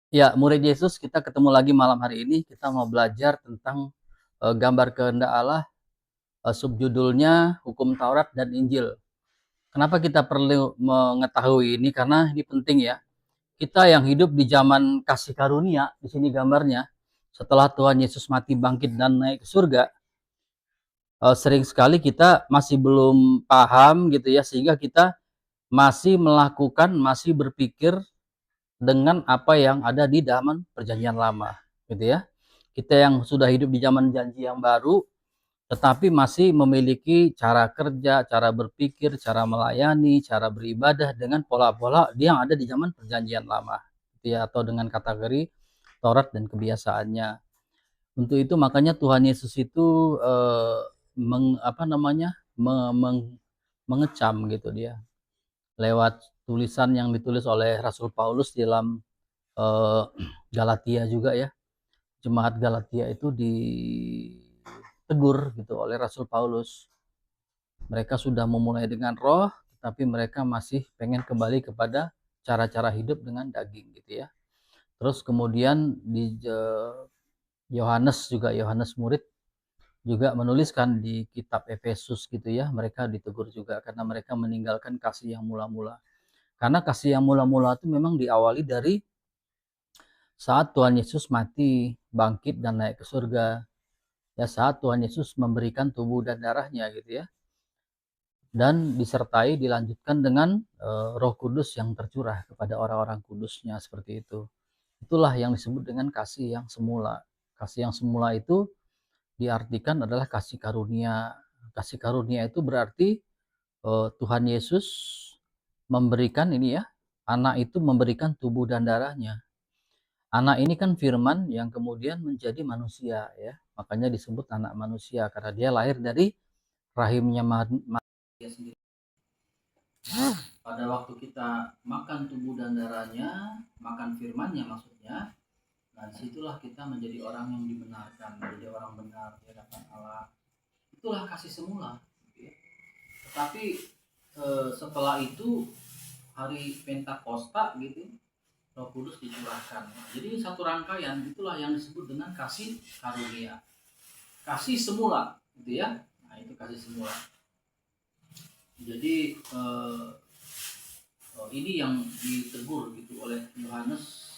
Ya, murid Yesus, kita ketemu lagi malam hari ini. Kita mau belajar tentang gambar kehendak Allah. Subjudulnya Hukum Taurat dan Injil. Kenapa kita perlu mengetahui ini? Karena ini penting ya. Kita yang hidup di zaman kasih karunia, di sini gambarnya, setelah Tuhan Yesus mati, bangkit, dan naik ke surga, sering sekali kita masih belum paham gitu ya, sehingga kita masih melakukan, masih berpikir dengan apa yang ada di zaman perjanjian lama, gitu ya. Kita yang sudah hidup di zaman janji yang baru, tetapi masih memiliki cara kerja, cara berpikir, cara melayani, cara beribadah dengan pola-pola yang ada di zaman perjanjian lama, gitu ya, atau dengan kategori Taurat dan kebiasaannya. Untuk itu makanya Tuhan Yesus itu mengecam gitu dia lewat tulisan yang ditulis oleh Rasul Paulus di dalam eh, Galatia juga ya. Jemaat Galatia itu ditegur gitu oleh Rasul Paulus. Mereka sudah memulai dengan roh, tapi mereka masih pengen kembali kepada cara-cara hidup dengan daging gitu ya. Terus kemudian di Yohanes juga, Yohanes murid juga menuliskan di kitab Efesus gitu ya, mereka ditegur juga karena mereka meninggalkan kasih yang mula-mula. Karena kasih yang mula-mula itu memang diawali dari saat Tuhan Yesus mati, bangkit dan naik ke surga. Ya, saat Tuhan Yesus memberikan tubuh dan darahnya gitu ya. Dan disertai dilanjutkan dengan Roh Kudus yang tercurah kepada orang-orang kudusnya seperti itu. Itulah yang disebut dengan kasih yang semula. Kasih yang semula itu diartikan adalah kasih karunia. Kasih karunia itu berarti Tuhan Yesus memberikan ini ya, anak itu memberikan tubuh dan darahnya. Anak ini kan firman yang kemudian menjadi manusia ya. Makanya disebut anak manusia karena dia lahir dari rahimnya Maria sendiri. Pada waktu kita makan tubuh dan darahnya, makan firmannya maksudnya, nah disitulah kita menjadi orang yang dibenarkan, menjadi orang benar di hadapan Allah. Itulah kasih semula. Gitu ya. Tetapi setelah itu hari Pentakosta gitu, Roh Kudus dicurahkan. Jadi satu rangkaian itulah yang disebut dengan kasih karunia. Kasih semula, gitu ya. Nah, itu kasih semula. Jadi ini yang ditegur gitu oleh Yohanes,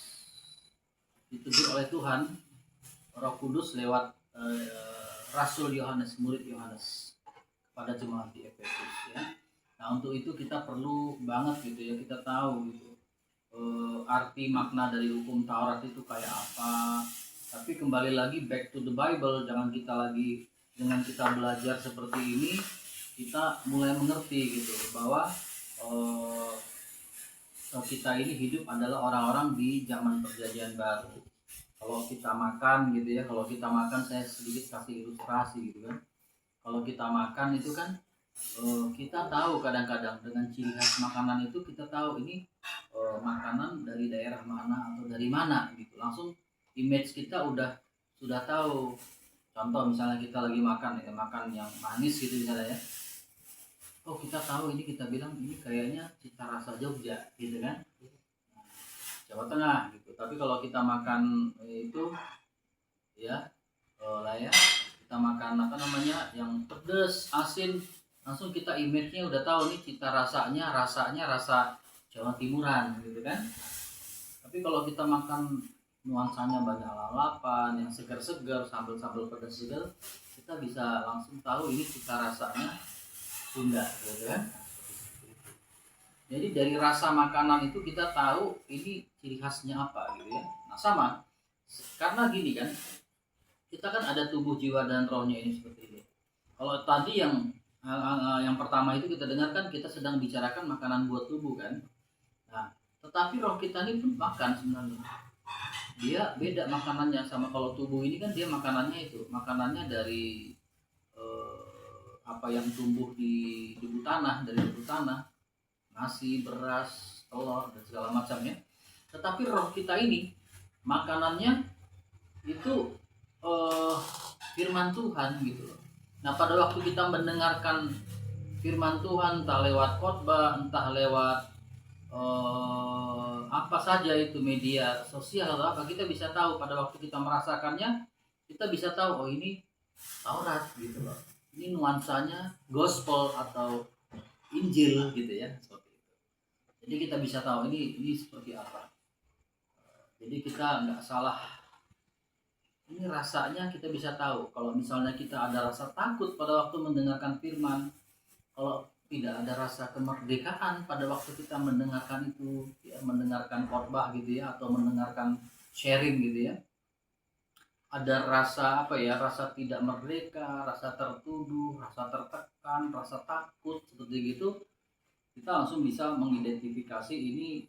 ditegur oleh Tuhan Roh Kudus lewat Rasul Yohanes, murid Yohanes pada jemaat di Efesus ya. Nah, untuk itu kita perlu banget gitu ya, kita tahu gitu arti makna dari hukum Taurat itu kayak apa. Tapi kembali lagi back to the Bible, jangan kita lagi dengan kita belajar seperti ini kita mulai mengerti gitu bahwa eh, kita ini hidup adalah orang-orang di zaman perjanjian baru. Kalau kita makan gitu ya, kalau kita makan, saya sedikit kasih ilustrasi gitu kan. Kalau kita makan itu kan kita tahu kadang-kadang dengan ciri khas makanan itu kita tahu ini makanan dari daerah mana atau dari mana gitu. Langsung image kita sudah tahu. Contoh misalnya kita lagi makan ya, makan yang manis gitu misalnya ya. Oh, kita tahu ini, kita bilang ini kayaknya cita rasa Jogja gitu kan. Jawa Tengah gitu. Tapi kalau kita makan itu ya lah ya, kita makan apa namanya yang pedes, asin, langsung kita image-nya udah tahu nih cita rasanya rasa Jawa Timuran gitu kan. Tapi kalau kita makan nuansanya banyak lalapan, yang segar-segar, sambal-sambal pedas segar, kita bisa langsung tahu ini cita rasanya Sunda gitu kan. Jadi dari rasa makanan itu kita tahu ini ciri khasnya apa gitu ya. Nah sama, karena gini kan, kita kan ada tubuh, jiwa dan rohnya ini seperti ini. Kalau tadi yang pertama itu kita dengarkan kita sedang bicarakan makanan buat tubuh kan. Nah, tetapi roh kita ini pun makan sebenarnya. Dia beda makanannya sama kalau tubuh ini kan dia makanannya itu, makanannya dari apa yang tumbuh di debu tanah, dari debu tanah, nasi, beras, telur dan segala macamnya. Tetapi roh kita ini makanannya itu eh, firman Tuhan gitu loh. Nah, pada waktu kita mendengarkan firman Tuhan entah lewat khotbah, entah lewat apa saja itu media sosial atau apa, kita bisa tahu pada waktu kita merasakannya, kita bisa tahu oh ini Taurat gitu loh, ini nuansanya gospel atau Injil gitu ya, seperti itu. Jadi kita bisa tahu ini seperti apa. Jadi kita nggak salah. Ini rasanya kita bisa tahu. Kalau misalnya kita ada rasa takut pada waktu mendengarkan firman, kalau tidak ada rasa kemerdekaan pada waktu kita mendengarkan itu, ya, mendengarkan khotbah gitu ya, atau mendengarkan sharing gitu ya, ada rasa apa ya, rasa tidak merdeka, rasa tertuduh, rasa tertekan, rasa takut seperti gitu, kita langsung bisa mengidentifikasi ini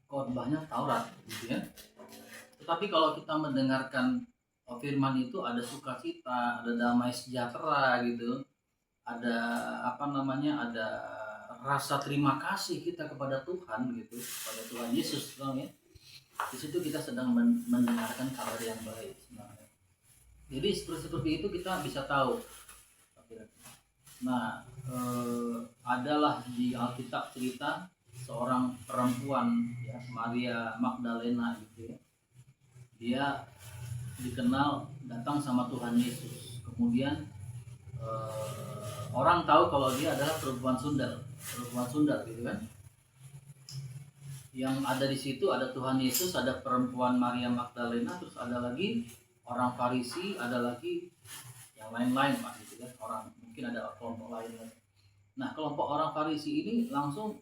khotbahnya Taurat gitu ya. Tetapi kalau kita mendengarkan firman itu ada sukacita, ada damai sejahtera gitu, ada apa namanya, ada rasa terima kasih kita kepada Tuhan gitu, kepada Tuhan Yesus ya. Di situ kita sedang mendengarkan kabar yang baik sebenarnya. Jadi seperti itu kita bisa tahu. Nah, adalah di Alkitab cerita seorang perempuan ya, Maria Magdalena gitu ya. Dia dikenal datang sama Tuhan Yesus. Kemudian orang tahu kalau dia adalah perempuan Sundal gitu kan. Yang ada di situ ada Tuhan Yesus, ada perempuan Maria Magdalena, terus ada lagi orang Farisi, ada lagi yang lain-lain Pak gitu kan. Orang mungkin ada kelompok lain lagi. Nah, kelompok orang Farisi ini langsung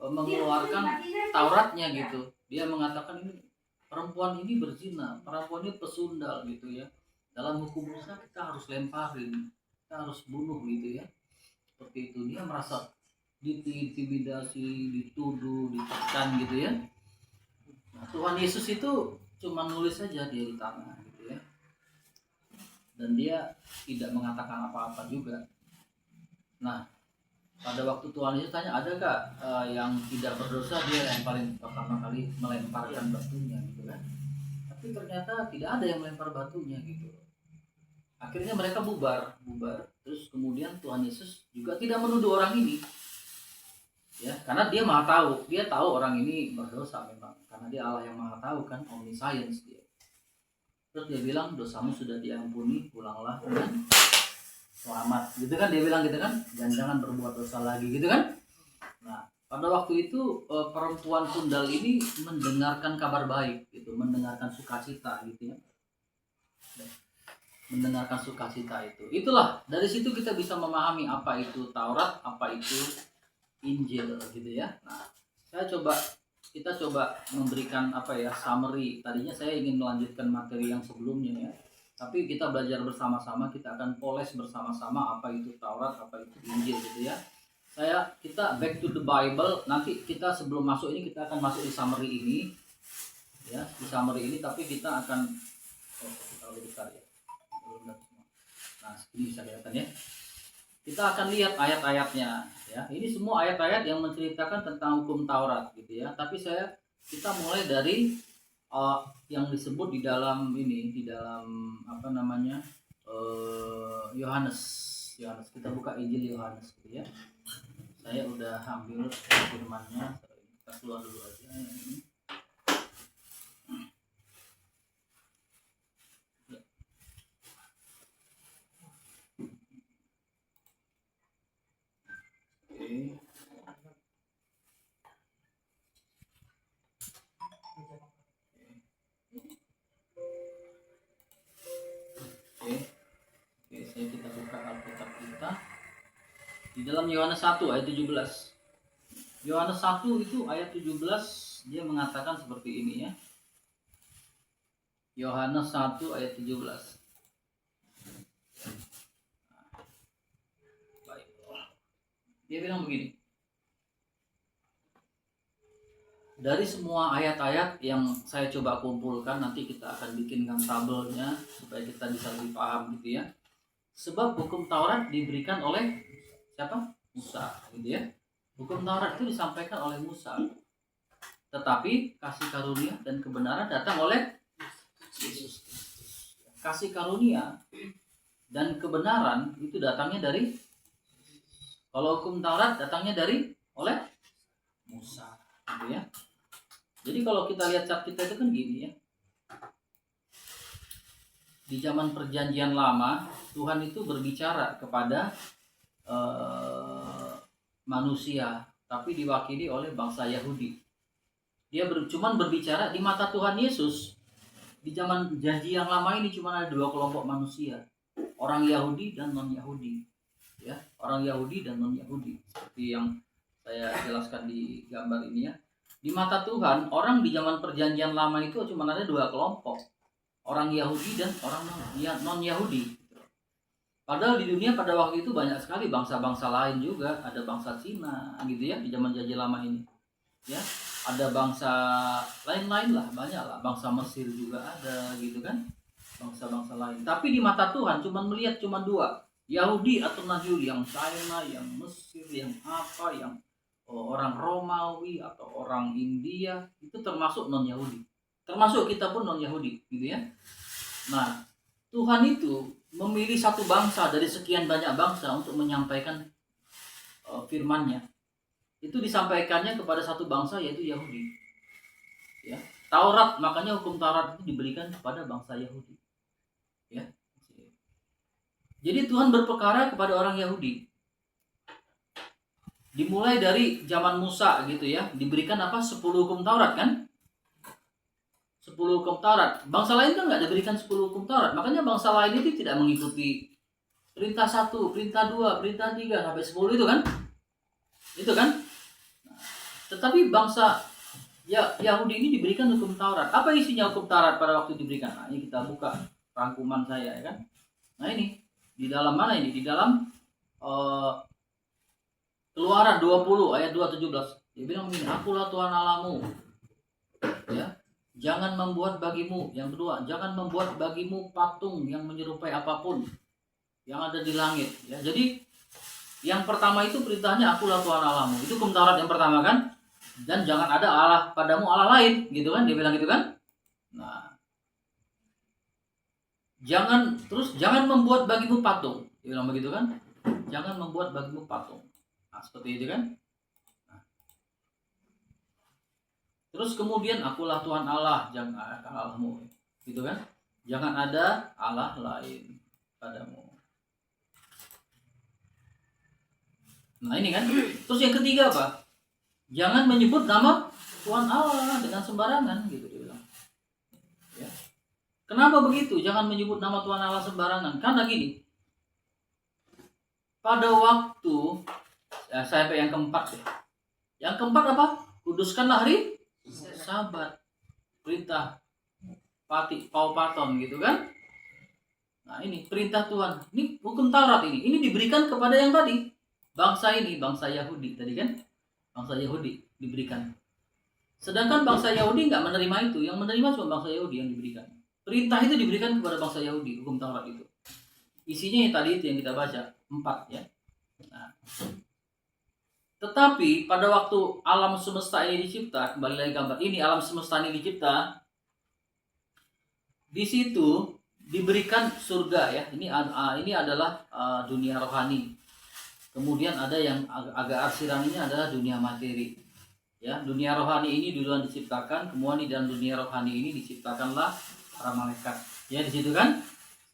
mengeluarkan Tauratnya gitu. Dia mengatakan ini perempuan ini berzina, perempuan ini pesundal gitu ya. Dalam hukum Musa kita harus lemparin, kita harus bunuh gitu ya. Seperti itu, dia merasa diintimidasi, dituduh, ditekan gitu ya. Nah, Tuhan Yesus itu cuma nulis saja dia di tanah gitu ya. Dan dia tidak mengatakan apa-apa juga. Nah, pada waktu Tuhan Yesus tanya, adakah yang tidak berdosa, dia yang paling pertama kali melemparkan batunya gitu kan. Tapi ternyata tidak ada yang melempar batunya gitu. Akhirnya mereka bubar. Terus kemudian Tuhan Yesus juga tidak menuduh orang ini. Ya, karena dia maha tahu. Dia tahu orang ini berdosa memang. Karena dia Allah yang maha tahu kan, omniscience dia. Terus dia bilang, dosamu sudah diampuni, pulanglah dengan selamat gitu kan, dia bilang gitu kan, dan jangan berbuat dosa lagi gitu kan. Nah, pada waktu itu perempuan Sundal ini mendengarkan kabar baik gitu, mendengarkan sukacita gitu ya, mendengarkan sukacita itu. Itulah dari situ kita bisa memahami apa itu Taurat, apa itu Injil gitu ya. Nah, kita coba memberikan apa ya, summary. Tadinya saya ingin melanjutkan materi yang sebelumnya ya, tapi kita belajar bersama-sama, kita akan poles bersama-sama apa itu Taurat, apa itu Injil gitu ya. Kita back to the Bible. Nanti kita sebelum masuk ini kita akan masuk di summary ini ya, di summary ini, tapi kita akan kita lebih besar ya. Nah, ini bisa kelihatan ya. Kita akan lihat ayat-ayatnya ya. Ini semua ayat-ayat yang menceritakan tentang hukum Taurat gitu ya. Tapi kita mulai dari yang disebut di dalam apa namanya, Yohanes. Kita buka Injil Yohanes gitu ya. Saya udah ambil firman-Nya. Kita keluar dulu aja yang ini. Kita buka Alkitab kita di dalam Yohanes 1 ayat 17. Yohanes 1 itu ayat 17, dia mengatakan seperti ini ya. Yohanes 1 ayat 17. Baik. Dia bilang begini. Dari semua ayat-ayat yang saya coba kumpulkan, nanti kita akan bikinkan tabelnya supaya kita bisa lebih paham gitu ya. Sebab hukum Taurat diberikan oleh siapa? Musa gitu ya. Hukum Taurat itu disampaikan oleh Musa. Tetapi kasih karunia dan kebenaran datang oleh Yesus. Kasih karunia dan kebenaran itu datangnya dari, kalau hukum Taurat datangnya oleh Musa, gitu ya. Jadi kalau kita lihat cat kita itu kan gini ya. Di zaman perjanjian lama, Tuhan itu berbicara kepada manusia, tapi diwakili oleh bangsa Yahudi. Dia cuman berbicara di mata Tuhan Yesus. Di zaman janji yang lama ini cuma ada dua kelompok manusia, orang Yahudi dan non Yahudi, ya, orang Yahudi dan non Yahudi, seperti yang saya jelaskan di gambar ini ya. Di mata Tuhan, orang di zaman perjanjian lama itu cuma ada dua kelompok, orang Yahudi dan orang non Yahudi. Padahal di dunia pada waktu itu banyak sekali bangsa-bangsa lain juga, ada bangsa Cina gitu ya di zaman janji lama ini, ya. Ada bangsa lain-lain lah, banyak lah, bangsa Mesir juga ada gitu kan, bangsa-bangsa lain. Tapi di mata Tuhan cuma melihat cuma dua, Yahudi atau non-Yahudi, yang China, yang Mesir, yang apa, yang orang Romawi atau orang India, itu termasuk non-Yahudi, termasuk kita pun non-Yahudi gitu ya. Nah, Tuhan itu memilih satu bangsa dari sekian banyak bangsa untuk menyampaikan firman-Nya. Itu disampaikannya kepada satu bangsa, yaitu Yahudi, ya. Taurat, makanya hukum Taurat itu diberikan kepada bangsa Yahudi, ya. Jadi Tuhan berperkara kepada orang Yahudi. Dimulai dari zaman Musa gitu ya, diberikan apa, 10 hukum Taurat kan, 10 hukum Taurat. Bangsa lain kan nggak diberikan 10 hukum Taurat, makanya bangsa lain itu tidak mengikuti perintah 1, perintah 2, perintah 3 sampai 10 itu kan, itu kan. Tetapi bangsa Yahudi ini diberikan hukum Taurat. Apa isinya hukum Taurat pada waktu diberikan? Nah, ini kita buka rangkuman saya ya kan. Nah ini di dalam mana ini? Di dalam Keluaran 20 ayat 2:17. Dia bilang begini, akulah Tuhan Allahmu. Ya, jangan membuat bagimu. Yang kedua, jangan membuat bagimu patung yang menyerupai apapun yang ada di langit. Ya, jadi yang pertama itu perintahnya akulah Tuhan Allahmu. Itu hukum Taurat yang pertama kan. Dan jangan ada Allah padamu Allah lain, gitu kan, dia bilang gitu kan. Nah, jangan membuat bagimu patung, dia bilang begitu kan. Jangan membuat bagimu patung. Nah, seperti itu kan. Nah, terus kemudian akulah Tuhan Allah, jangan Allahmu, gitu kan. Jangan ada Allah lain padamu. Nah ini kan. Terus yang ketiga apa? Jangan menyebut nama Tuhan Allah dengan sembarangan, gitu dia bilang. Ya. Kenapa begitu? Jangan menyebut nama Tuhan Allah sembarangan. Karena gini, pada waktu sampai yang keempat ya. Yang keempat apa? Kuduskanlah hari Sabat. Perintah paupaton gitu kan. Nah ini perintah Tuhan. Ini hukum Taurat ini. Ini diberikan kepada yang tadi. Bangsa ini, bangsa Yahudi tadi kan. Bangsa Yahudi diberikan. Sedangkan bangsa Yahudi nggak menerima itu. Yang menerima cuma bangsa Yahudi yang diberikan. Perintah itu diberikan kepada bangsa Yahudi, hukum Taurat itu. Isinya yang tadi itu yang kita baca, 4 ya. Nah, tetapi pada waktu alam semesta ini dicipta, kembali lagi gambar ini, alam semesta ini dicipta, di situ diberikan surga ya. Ini adalah dunia rohani. Kemudian ada yang agak arsiran, ini adalah dunia materi. Ya, dunia rohani ini duluan diciptakan, kemudian di dalam dunia rohani ini diciptakanlah para malaikat. Ya di situ kan,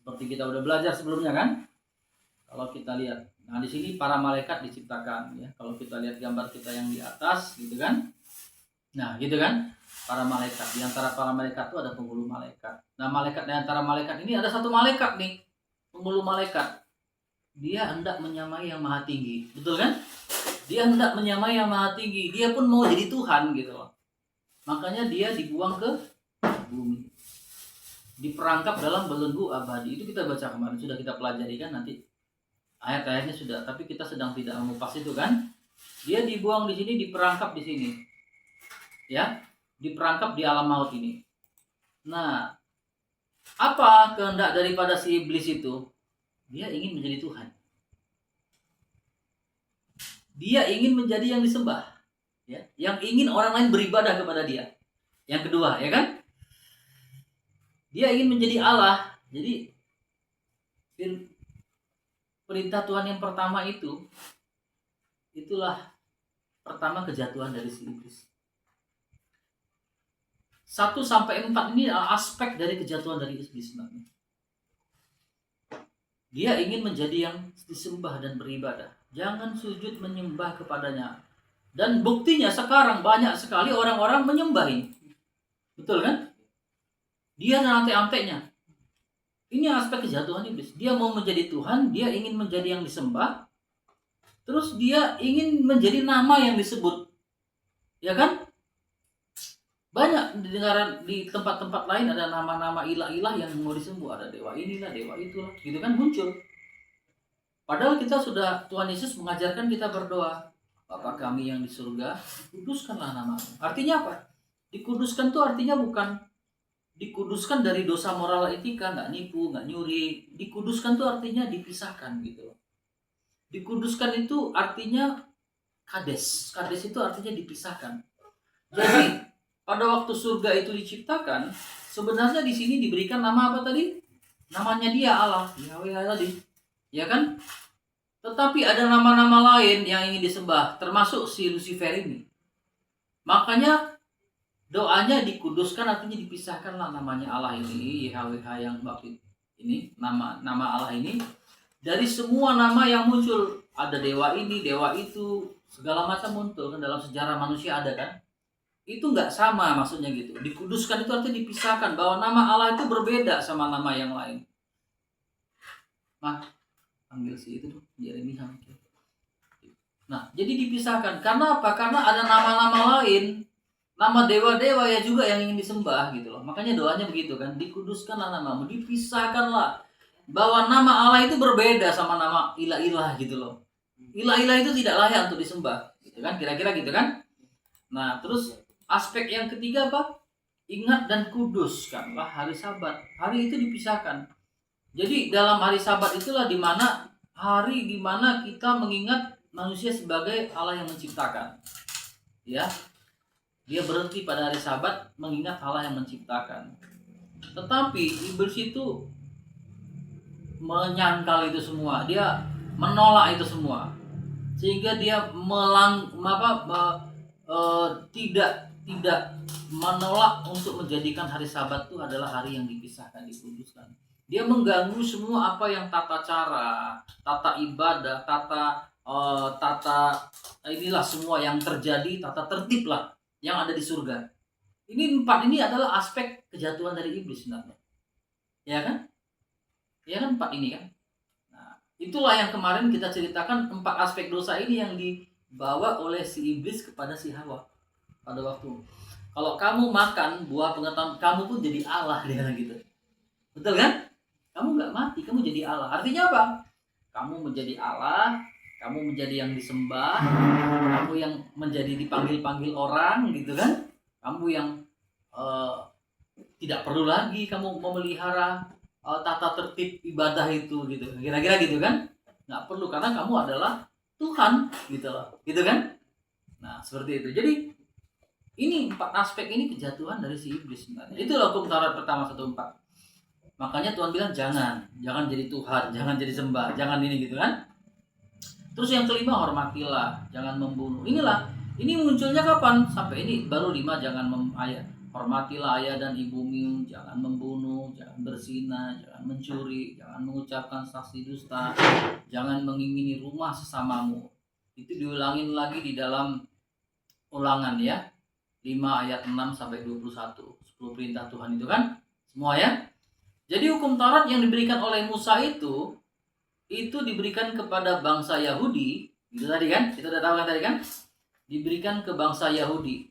seperti kita udah belajar sebelumnya kan. Kalau kita lihat, nah di sini para malaikat diciptakan ya. Kalau kita lihat gambar kita yang di atas, gitu kan. Nah, gitu kan, para malaikat. Di antara para malaikat itu ada penghulu malaikat. Nah, malaikat di antara malaikat ini ada satu malaikat nih, penghulu malaikat. Dia hendak menyamai yang maha tinggi, betul kan? Dia hendak menyamai yang maha tinggi. Dia pun mau jadi Tuhan gitu loh. Makanya dia dibuang ke bumi, diperangkap dalam belenggu abadi. Itu kita baca kemarin, sudah kita pelajari kan, nanti ayat-ayatnya sudah. Tapi kita sedang tidak mengupas itu kan. Dia dibuang di sini, diperangkap di sini, ya, diperangkap di alam maut ini. Nah, apa kehendak daripada si iblis itu? Dia ingin menjadi Tuhan. Dia ingin menjadi yang disembah, ya, yang ingin orang lain beribadah kepada dia. Yang kedua, ya kan? Dia ingin menjadi Allah. Jadi perintah Tuhan yang pertama itulah pertama kejatuhan dari si iblis. 1-4 ini adalah aspek dari kejatuhan dari iblis sebenarnya. Dia ingin menjadi yang disembah dan beribadah. Jangan sujud menyembah kepadanya. Dan buktinya sekarang banyak sekali orang-orang menyembahin. Betul kan? Dia nanti-anteknya. Ini aspek kejatuhan iblis. Dia mau menjadi Tuhan, dia ingin menjadi yang disembah. Terus dia ingin menjadi nama yang disebut. Ya kan? Banyak di tempat-tempat lain ada nama-nama ilah-ilah yang mau disembah. Ada dewa inilah, dewa itulah. Gitu kan muncul. Padahal kita sudah, Tuhan Yesus mengajarkan kita berdoa. Bapa kami yang di surga, kuduskanlah namamu. Artinya apa? Dikuduskan itu artinya bukan dikuduskan dari dosa moral etika, nggak nipu, nggak nyuri. Dikuduskan itu artinya dipisahkan gitu. Dikuduskan itu artinya kades. Kades itu artinya dipisahkan. Jadi pada waktu surga itu diciptakan, sebenarnya di sini diberikan nama apa tadi? Namanya dia Allah, Yahweh tadi. Ya kan? Tetapi ada nama-nama lain yang ingin disembah, termasuk si Lucifer ini. Makanya doanya dikuduskan artinya dipisahkanlah namanya Allah ini, Yahweh yang waktu ini, nama Allah ini dari semua nama yang muncul. Ada dewa ini, dewa itu, segala macam muncul kan dalam sejarah manusia ada kan? Itu nggak sama maksudnya gitu. Dikuduskan itu artinya dipisahkan, bahwa nama Allah itu berbeda sama nama yang lain. Panggil si itu tuh Yeremia. Nah, jadi dipisahkan. Karena apa? Karena ada nama-nama lain, nama dewa-dewa ya juga yang ingin disembah gitu loh. Makanya doanya begitu kan, dikuduskanlah namamu, dipisahkanlah. Bahwa nama Allah itu berbeda sama nama ilah-ilah gitu loh. Ilah-ilah itu tidak layak untuk disembah, gitu kan? Kira-kira gitu kan? Nah, terus aspek yang ketiga apa? Ingat dan kuduskanlah hari Sabat. Hari itu dipisahkan. Jadi dalam hari Sabat itulah hari di mana kita mengingat manusia sebagai Allah yang menciptakan. Ya. Dia berhenti pada hari Sabat mengingat Allah yang menciptakan. Tetapi iblis itu menyangkal itu semua. Dia menolak itu semua. Sehingga dia tidak menolak untuk menjadikan hari Sabat itu adalah hari yang dipisahkan, dikuduskan. Dia mengganggu semua apa yang tata cara, tata ibadah, tata inilah semua yang terjadi, tata tertib lah yang ada di surga. Ini 4 ini adalah aspek kejatuhan dari iblis sebenarnya. Ya kan? Ya kan 4 ini kan? Nah, itulah yang kemarin kita ceritakan 4 aspek dosa ini yang dibawa oleh si iblis kepada si Hawa. Pada waktu kalau kamu makan buah pengetahuan, kamu pun jadi Allah, dia bilang gitu. Betul kan? Kamu nggak mati, kamu jadi Allah. Artinya apa? Kamu menjadi Allah, kamu menjadi yang disembah, kamu yang menjadi dipanggil-panggil orang, gitu kan? Kamu yang tidak perlu lagi kamu memelihara tata tertib ibadah itu, gitu. Kira-kira gitu kan? Nggak perlu karena kamu adalah Tuhan, gitu loh, gitu kan? Nah seperti itu. Jadi ini 4 aspek ini kejatuhan dari si iblis sebenarnya. Itulah hukum Taurat pertama 1:4. Makanya Tuhan bilang jangan jadi Tuhan, jangan jadi sembah, jangan ini gitu kan. Terus yang kelima, hormatilah, jangan membunuh. Ini munculnya kapan? Sampai ini baru 5, jangan hormatilah ayah dan ibumu, jangan membunuh, jangan berzina, jangan mencuri, jangan mengucapkan saksi dusta, jangan mengingini rumah sesamamu. Itu diulangin lagi di dalam Ulangan ya. 5 ayat 6 sampai 21. 10 perintah Tuhan itu kan? Semua ya. Jadi hukum Taurat yang diberikan oleh Musa itu diberikan kepada bangsa Yahudi. Itu tadi kan? Kita udah tahu kan tadi kan? Diberikan ke bangsa Yahudi.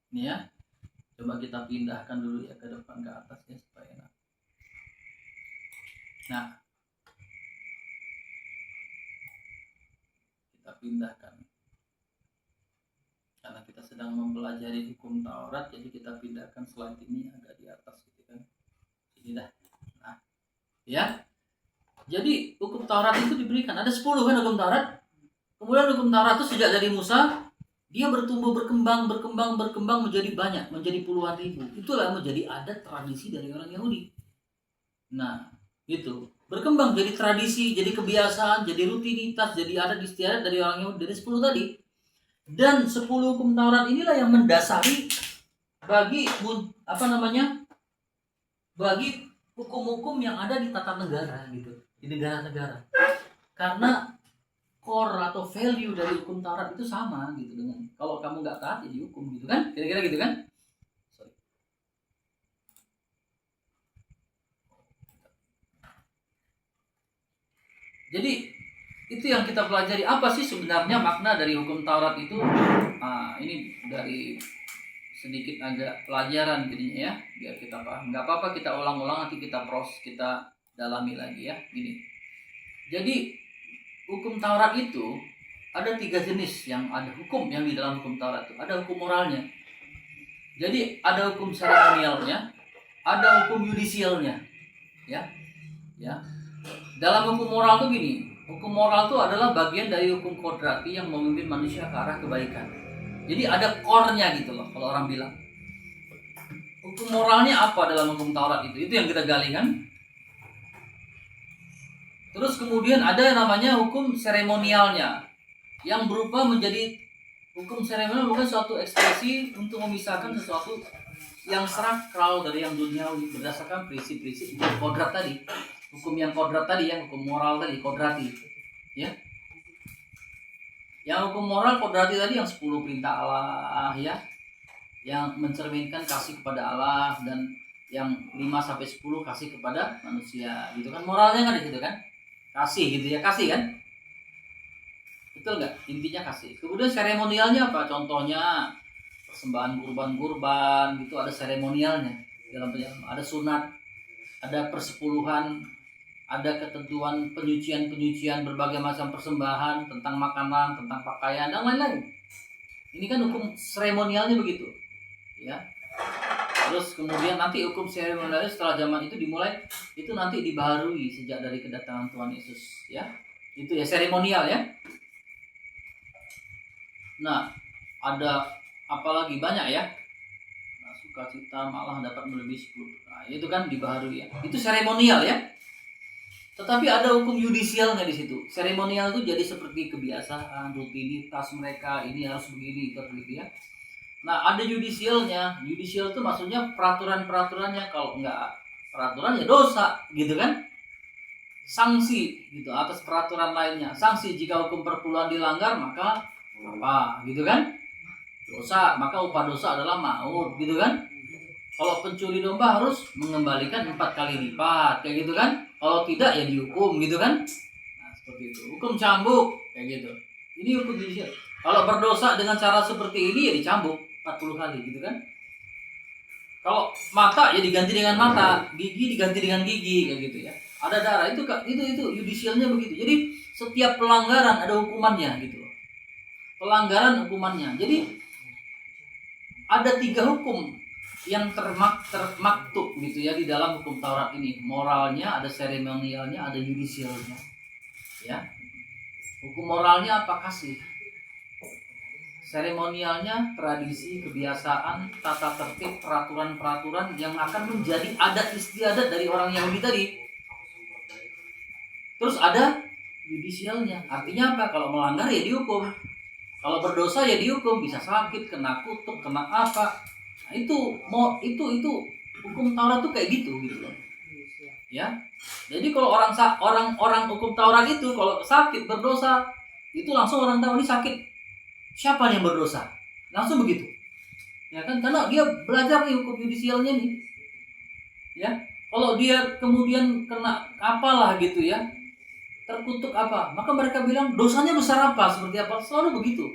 Ini ya. Coba kita pindahkan dulu ya ke depan ke atas ya supaya enak. Nah. Kita pindahkan. Karena kita sedang mempelajari hukum Taurat, jadi kita pindahkan slide ini agak di atas gitu kan. Ini dah. Nah, ya. Jadi hukum Taurat itu diberikan. Ada 10 kan hukum Taurat. Kemudian hukum Taurat itu sejak dari Musa, dia bertumbuh berkembang menjadi banyak, menjadi puluhan ribu. Itulah menjadi adat tradisi dari orang Yahudi. Nah, itu. berkembang jadi tradisi, jadi kebiasaan, jadi rutinitas, jadi adat istiadat dari orang Yahudi dari 10 tadi. Dan 10 hukum Taurat inilah yang mendasari bagi bagi hukum-hukum yang ada di tata negara gitu, di negara-negara. Karena core atau value dari hukum Taurat itu sama gitu dengan kalau kamu nggak taat ya dihukum gitu kan, kira-kira gitu kan. Jadi itu yang kita pelajari, apa sih sebenarnya makna dari hukum Taurat itu. Ini dari sedikit agak pelajaran jadinya ya, biar kita paham. Nggak apa-apa kita ulang-ulang, nanti kita kita dalami lagi ya. Gini, jadi hukum Taurat itu ada 3 jenis yang ada hukum yang di dalam hukum Taurat itu. Ada hukum moralnya, jadi ada hukum seremonialnya, ada hukum yudisialnya ya. Dalam hukum moral tuh gini, hukum moral itu adalah bagian dari hukum kodrati yang memimpin manusia ke arah kebaikan. Jadi ada core-nya gitu loh kalau orang bilang. Hukum moralnya apa dalam hukum Taurat itu? Itu yang kita gali kan. Terus kemudian ada yang namanya hukum seremonialnya, yang berupa menjadi hukum seremonial bukan suatu ekspresi untuk memisahkan sesuatu yang sakral dari yang duniawi berdasarkan prinsip-prinsip kodrat tadi. Hukum yang kodrat tadi ya, hukum moral tadi, kodrati ya. Yang hukum moral kodrati tadi yang 10 perintah Allah ya, yang mencerminkan kasih kepada Allah, dan yang 5-10 kasih kepada manusia gitu kan, moralnya kan di situ kan, kasih gitu ya, kasih kan, betul nggak, intinya kasih. Kemudian seremonialnya apa, contohnya persembahan kurban gitu, ada seremonialnya dalam perjalanan, ada sunat, ada persepuluhan, ada ketentuan penyucian berbagai macam persembahan tentang makanan, tentang pakaian dan lain-lain. Ini kan hukum seremonialnya begitu, ya. Terus kemudian nanti hukum seremonialnya setelah zaman itu dimulai, itu nanti dibaharui sejak dari kedatangan Tuhan Yesus, ya. Itu ya seremonial ya. Nah, ada apalagi banyak ya. Nah, sukacita malah dapat melebihi 10. Nah, itu kan dibaharui ya. Itu seremonial ya. Tetapi ada hukum yudisialnya di situ. Seremonial itu jadi seperti kebiasaan, rutinitas mereka, ini harus begini, itu begitu ya. Nah, ada yudisialnya. Yudisial itu maksudnya peraturan-peraturannya, kalau enggak peraturan ya dosa, gitu kan? Sanksi gitu atas peraturan lainnya. Sanksi jika hukum perpuluhan dilanggar maka apa, gitu kan? Dosa, maka upah dosa adalah maut, gitu kan? Kalau pencuri domba harus mengembalikan 4 kali lipat, kayak gitu kan? Kalau tidak ya dihukum, gitu kan? Nah, seperti itu. Hukum cambuk, kayak gitu. Ini hukum judicial. Kalau berdosa dengan cara seperti ini ya dicambuk 40 kali, gitu kan? Kalau mata ya diganti dengan mata, gigi diganti dengan gigi, kayak gitu ya. Ada darah, itu yudisialnya begitu. Jadi setiap pelanggaran ada hukumannya, gitu loh. Pelanggaran hukumannya. Jadi ada 3 hukum yang termaktub gitu ya di dalam hukum Taurat ini. Moralnya, ada seremonialnya, ada yudisialnya. Ya. Hukum moralnya apa? Kasih. Seremonialnya tradisi, kebiasaan, tata tertib, peraturan-peraturan yang akan menjadi adat istiadat dari orang Yahudi tadi. Terus ada yudisialnya. Artinya apa? Kalau melanggar ya dihukum. Kalau berdosa ya dihukum, bisa sakit, kena kutuk, kena apa. Nah, itu hukum Taurat tuh kayak gitu loh. Ya. Jadi kalau orang hukum Taurat itu kalau sakit berdosa, itu langsung orang tahu ini sakit. Siapa yang berdosa? Langsung begitu. Ya kan? Karena dia belajar nih hukum yudisialnya nih. Ya. Kalau dia kemudian kena apalah gitu ya, terkutuk apa, maka mereka bilang dosanya besar apa, seperti apa, selalu begitu.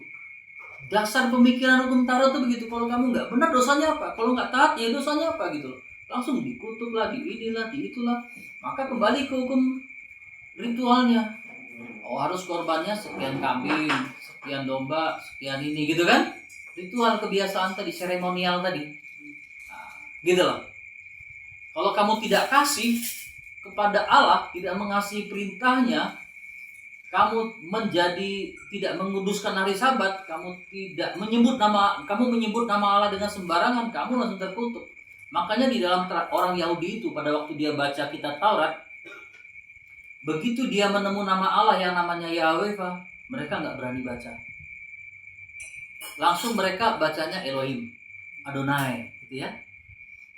Dasar pemikiran hukum Taurat itu begitu. Kalau kamu nggak benar dosanya apa, kalau nggak taat ya dosanya apa gitu loh. Langsung dikutuk lagi, inilah, itulah. Maka kembali ke hukum ritualnya. Oh, harus korbannya sekian kambing, sekian domba, sekian ini gitu kan. Ritual kebiasaan tadi, seremonial tadi. Nah, gitu loh. Kalau kamu tidak kasih kepada Allah, tidak mengasihi perintahnya, kamu menjadi tidak menguduskan hari Sabat, kamu menyebut nama Allah dengan sembarangan, kamu langsung terkutuk. Makanya di dalam orang Yahudi itu pada waktu dia baca kitab Taurat, Begitu dia menemu nama Allah yang namanya Yahweh, mereka nggak berani baca. Langsung mereka bacanya Elohim, Adonai, gitu ya.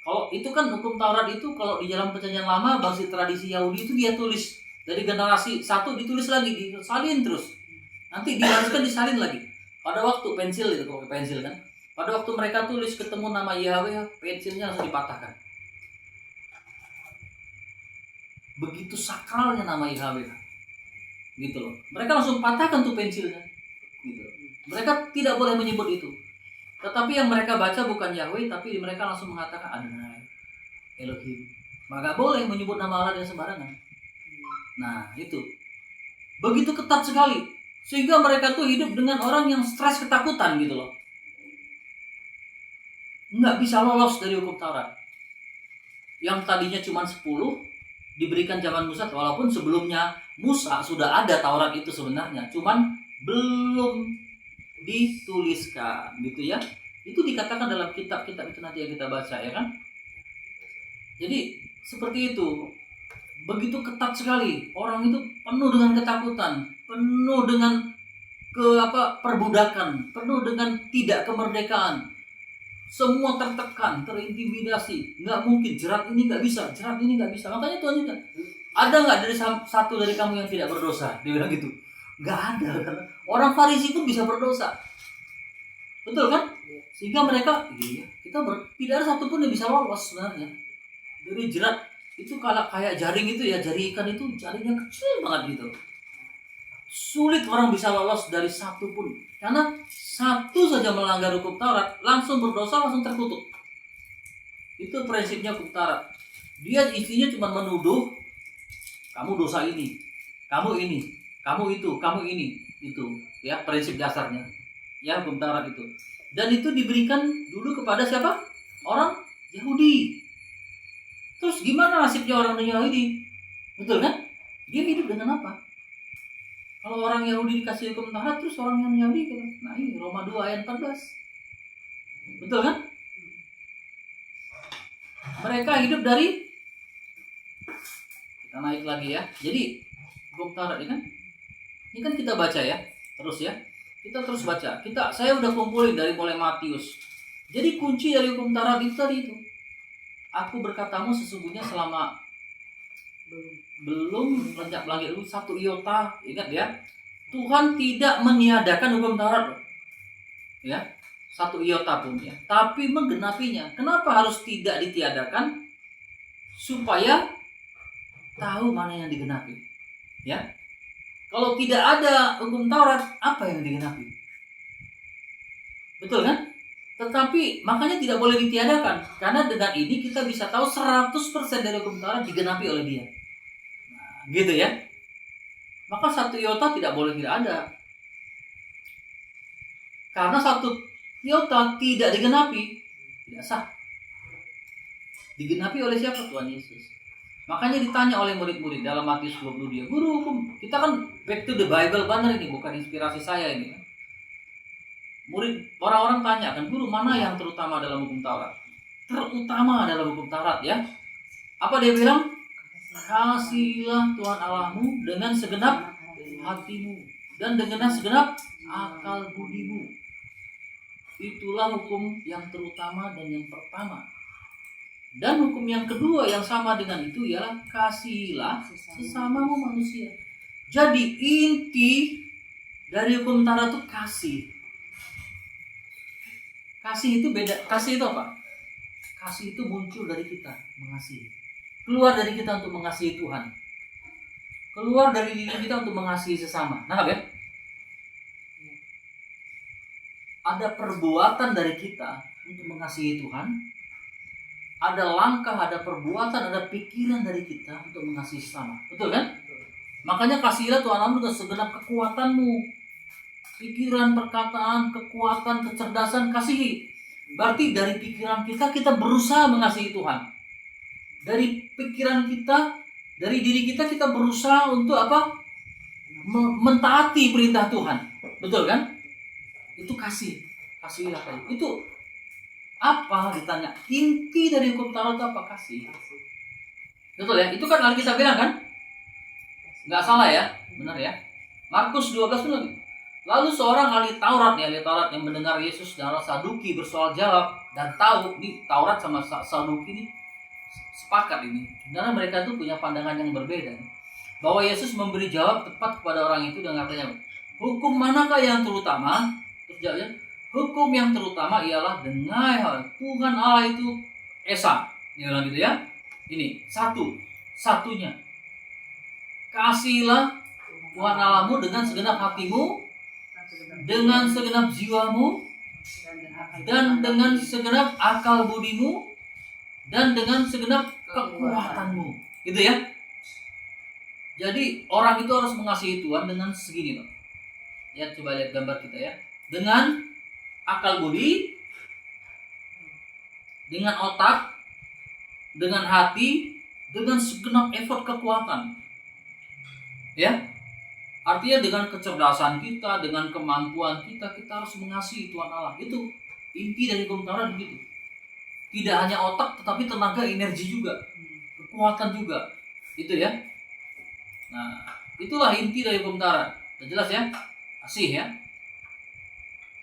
Kalau itu kan hukum Taurat itu, kalau di dalam perjanjian lama, bangsa tradisi Yahudi itu dia tulis dari generasi satu, ditulis lagi, disalin terus. Nanti dilanjutkan disalin lagi. Pada waktu pensil itu, kalau pensil kan, pada waktu mereka tulis ketemu nama Yahweh, pensilnya langsung dipatahkan. Begitu sakralnya nama Yahweh, gitu loh. Mereka langsung patahkan tuh pensilnya, gitu. Mereka tidak boleh menyebut itu. Tetapi yang mereka baca bukan Yahweh, tapi mereka langsung mengatakan Adonai, Elohim. Maka boleh menyebut nama Allah dengan sembarangan. Nah itu, begitu ketat sekali, sehingga mereka tuh hidup dengan orang yang stres ketakutan gitu loh. Nggak bisa lolos dari hukum Taurat. Yang tadinya cuma 10 diberikan zaman Musa, walaupun sebelumnya Musa sudah ada Taurat itu sebenarnya, cuman belum dituliskan gitu ya. Itu dikatakan dalam kitab-kitab itu nanti yang kita baca ya kan. Jadi seperti itu. Begitu ketat sekali. Orang itu penuh dengan ketakutan, penuh dengan perbudakan, penuh dengan tidak kemerdekaan. Semua tertekan, terintimidasi. Nggak mungkin, jerat ini nggak bisa, jerat ini nggak bisa. Makanya Tuhan juga, ada nggak dari satu dari kamu yang tidak berdosa? Dia bilang gitu. Nggak ada. Orang Farisi pun bisa berdosa. Betul kan? Sehingga mereka, tidak ada satupun yang bisa lolos sebenarnya. Dari jerat, itu kalau kayak jaring itu ya, jari ikan itu jaringnya kecil banget gitu. Sulit orang bisa lolos dari satu pun. Karena satu saja melanggar hukum Taurat, langsung berdosa, langsung terkutuk. Itu prinsipnya hukum Taurat. Dia isinya cuma menuduh, kamu dosa ini, kamu ini, kamu itu, kamu ini. Itu ya prinsip dasarnya. Ya hukum Taurat itu. Dan itu diberikan dulu kepada siapa? Orang Yahudi. Terus gimana nasibnya orang Yahudi? Betul kan? Dia hidup dengan apa? Kalau orang Yahudi dikasih hukum Taurat, terus orang yang Yahudi, nah ini Roma 2 ayat 14. Betul kan? Mereka hidup dari, kita naik lagi ya. Jadi hukum Taurat ini kan? Ini kan kita baca ya, terus ya. Kita terus baca. Saya udah kumpulin dari mulai Matius. Jadi kunci dari hukum Taurat itu tadi itu. Aku berkatamu sesungguhnya selama belum lenyap langit dulu 1 iota, ingat ya, Tuhan tidak meniadakan hukum Taurat, ya 1 iota pun ya, tapi menggenapinya. Kenapa harus tidak ditiadakan? Supaya tahu mana yang digenapi, ya. Kalau tidak ada hukum Taurat, apa yang digenapi? Betul kan? Tetapi makanya tidak boleh ditiadakan, karena dengan ini kita bisa tahu 100% dari hukum Taurat digenapi oleh Dia. Nah, gitu ya. Maka 1 iota tidak boleh tidak ada. Karena 1 iota tidak digenapi, tidak sah. Digenapi oleh siapa? Tuhan Yesus. Makanya ditanya oleh murid-murid dalam Matius 22, guru hukum, kita kan back to the Bible banner ini, bukan inspirasi saya ini kan. Murid, orang-orang tanya kan, guru mana yang terutama dalam hukum Taurat? Terutama dalam hukum Taurat ya. Apa dia bilang? Kasihilah Tuhan Allahmu dengan segenap hatimu dan dengan segenap akal budimu. Itulah hukum yang terutama dan yang pertama. Dan hukum yang kedua yang sama dengan itu ialah kasihilah sesamamu manusia. Jadi inti dari hukum Taurat itu kasih. Kasih itu beda. Kasih itu apa? Kasih itu muncul dari kita mengasihi. Keluar dari kita untuk mengasihi Tuhan. Keluar dari diri kita untuk mengasihi sesama. Nah, ya? Ada perbuatan dari kita untuk mengasihi Tuhan. Ada langkah, ada perbuatan, ada pikiran dari kita untuk mengasihi sesama. Betul kan? Makanya kasihilah Tuhan Allahmu dengan segenap kekuatanmu. Pikiran, perkataan, kekuatan, kecerdasan, kasihi. Berarti dari pikiran kita berusaha mengasihi Tuhan. Dari pikiran kita, dari diri kita berusaha untuk apa? Mentaati perintah Tuhan. Betul kan? Itu kasih. Kasihilah kalian. Itu apa ditanya? Inti dari hukum Taurat itu apa? Kasih. Betul ya? Itu kan Alkitab bilang kan? Nggak salah ya, benar ya. Markus 12 bilang, lalu seorang ahli Taurat yang mendengar Yesus dan orang Saduki bersoal jawab dan tahu nih Taurat sama Saduki ini sepakat ini. Karena mereka tuh punya pandangan yang berbeda. Bahwa Yesus memberi jawab tepat kepada orang itu dan katanya, hukum manakah yang terutama? Terus jawabnya, hukum yang terutama ialah dengar Tuhan Allah itu Esa. Dia bilang gitu ya. Ini satunya. Kasihilah Tuhan Allahmu dengan segenap hatimu, dengan segenap jiwamu, dan dengan segenap akal budimu, dan dengan segenap kekuatanmu. Gitu ya. Jadi orang itu harus mengasihi Tuhan dengan segini loh. Ya, coba lihat gambar kita ya. Dengan akal budi, dengan otak, dengan hati, dengan segenap effort kekuatan. Ya, artinya dengan kecerdasan kita, dengan kemampuan kita harus mengasihi Tuhan Allah. Itu inti dari hukum Taurat begitu. Tidak hanya otak, tetapi tenaga, energi juga, kekuatan juga. Itu ya. Nah, itulah inti dari hukum Taurat. Sudah jelas ya? Kasih ya.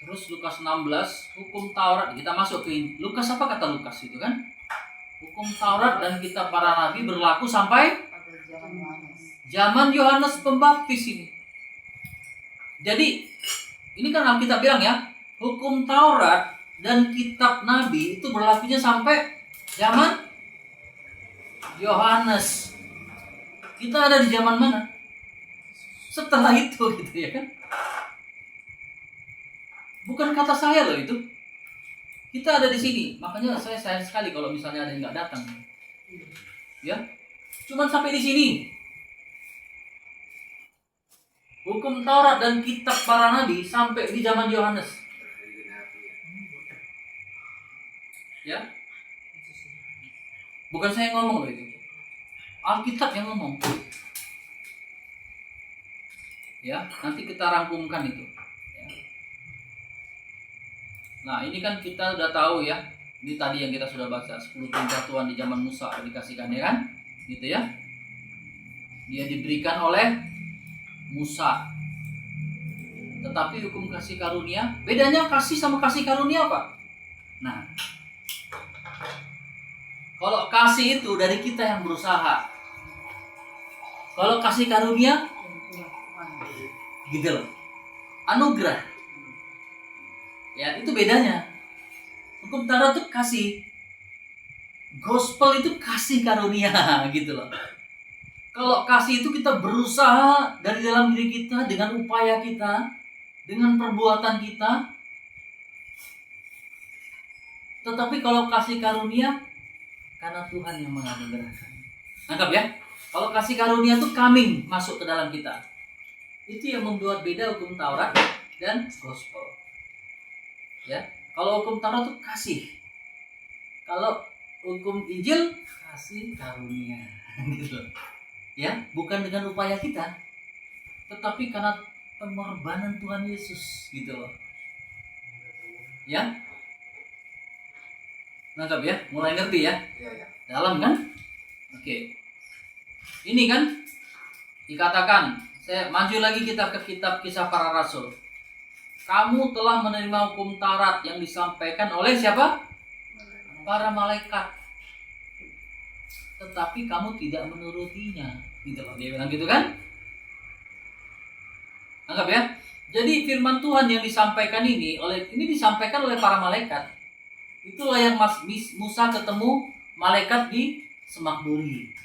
Terus Lukas 16, hukum Taurat. Kita masuk ke Lukas, apa kata Lukas itu kan? Hukum Taurat dan kitab para nabi berlaku sampai zaman Yohanes Pembaptis ini. Jadi, ini kan Alkitab bilang ya, hukum Taurat dan kitab nabi itu berlakunya sampai zaman Yohanes. Kita ada di zaman mana? Setelah itu gitu ya kan? Bukan kata saya loh itu. Kita ada di sini. Makanya saya sayang sekali kalau misalnya ada yang nggak datang. Ya, cuman sampai di sini. Hukum Taurat dan kitab para nabi sampai di zaman Yohanes. Ya, bukan saya yang ngomong loh itu. Alkitab yang ngomong. Ya, nanti kita rangkumkan itu. Ya. Nah, ini kan kita udah tahu ya. Ini tadi yang kita sudah baca, 10 perintah Tuhan di zaman Musa dikasihkan ya kan? Gitu ya. Dia diberikan oleh Musa. Tetapi hukum kasih karunia, bedanya kasih sama kasih karunia apa? Nah, kalau kasih itu dari kita yang berusaha. Kalau kasih karunia, gitu loh, anugerah. Ya, itu bedanya. Hukum Taurat itu kasih, gospel itu kasih karunia, gitu loh. Kalau kasih itu kita berusaha dari dalam diri kita, dengan upaya kita, dengan perbuatan kita. Tetapi kalau kasih karunia, karena Tuhan yang menganugerahkan. Anggap ya, kalau kasih karunia itu coming, masuk ke dalam kita. Itu yang membuat beda hukum Taurat dan gospel. Ya, kalau hukum Taurat itu kasih. Kalau hukum Injil kasih karunia, gitu. Ya, bukan dengan upaya kita, tetapi karena pengorbanan Tuhan Yesus, gitu loh. Ya, nangkap ya, mulai ngerti ya? Dalam kan? Oke. Ini kan dikatakan, saya maju lagi kita ke kitab Kisah Para Rasul. Kamu telah menerima hukum Taurat yang disampaikan oleh siapa? Para malaikat. Tetapi kamu tidak menurutinya, gitu loh. Dia bilang gitu kan? Anggap ya. Jadi firman Tuhan yang disampaikan ini disampaikan oleh para malaikat. Itulah yang Musa ketemu malaikat di Semak Duri.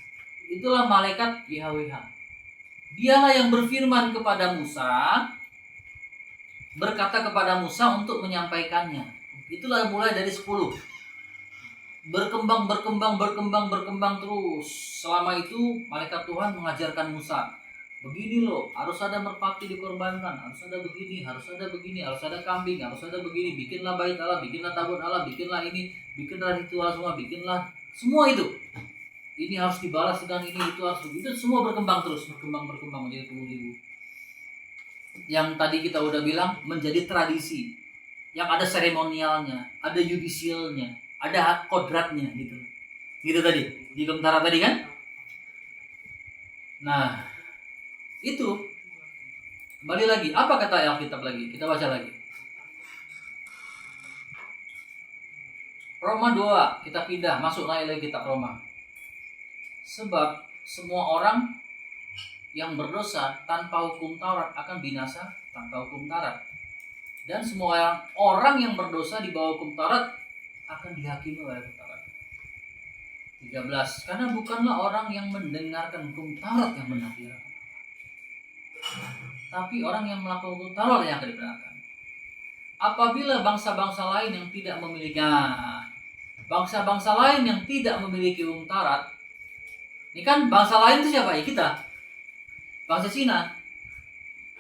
Itulah malaikat YHWH. Dialah yang berfirman kepada Musa, berkata kepada Musa untuk menyampaikannya. Itulah mulai dari 10. Berkembang terus. Selama itu malaikat Tuhan mengajarkan Musa, begini loh, harus ada merpati dikorbankan, harus ada begini, harus ada kambing, harus ada begini, bikinlah bait Allah, bikinlah tabut Allah, bikinlah ini, bikinlah ritual semua, bikinlah semua itu. Ini harus dibalas dengan ini, itu harus begitu, semua berkembang terus, berkembang menjadi 10.000. Yang tadi kita udah bilang menjadi tradisi, yang ada seremonialnya, ada yudisialnya, ada hak kodratnya gitu. Gitu tadi, di hukum Taurat tadi kan? Nah, Itu kembali lagi, apa kata Alkitab lagi? Kita baca lagi. Roma 2, kita pindah, masuk lagi kitab Roma. Sebab semua orang yang berdosa tanpa hukum Taurat akan binasa tanpa hukum Taurat. Dan semua orang yang berdosa di bawah hukum Taurat akan dihakimi oleh hukum Taurat. 13. Karena bukanlah orang yang mendengarkan hukum Taurat yang benar, tapi orang yang melakukan hukum Taurat yang akan dibenarkan. Apabila bangsa-bangsa lain yang tidak memiliki bangsa-bangsa lain yang tidak memiliki hukum Taurat, ini kan bangsa lain itu siapa? Ya kita. Bangsa Cina,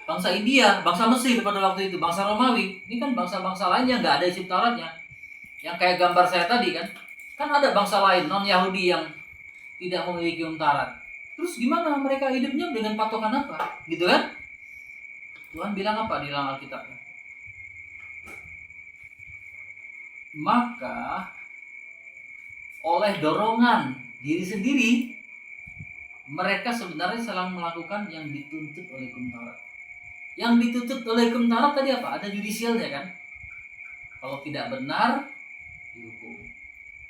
bangsa India, bangsa Mesir pada waktu itu, bangsa Romawi. Ini kan bangsa-bangsa lain yang nggak ada isi Tauratnya. Yang kayak gambar saya tadi kan. Kan ada bangsa lain non-Yahudi yang tidak memiliki hukum Taurat. Terus gimana mereka hidupnya dengan patokan apa? Gitu kan? Tuhan bilang apa di dalam Alkitab? Maka oleh dorongan diri sendiri mereka sebenarnya sedang melakukan yang dituntut oleh hukum Taurat. Yang dituntut oleh hukum Taurat tadi apa? Ada judicialnya kan? Kalau tidak benar dihukum.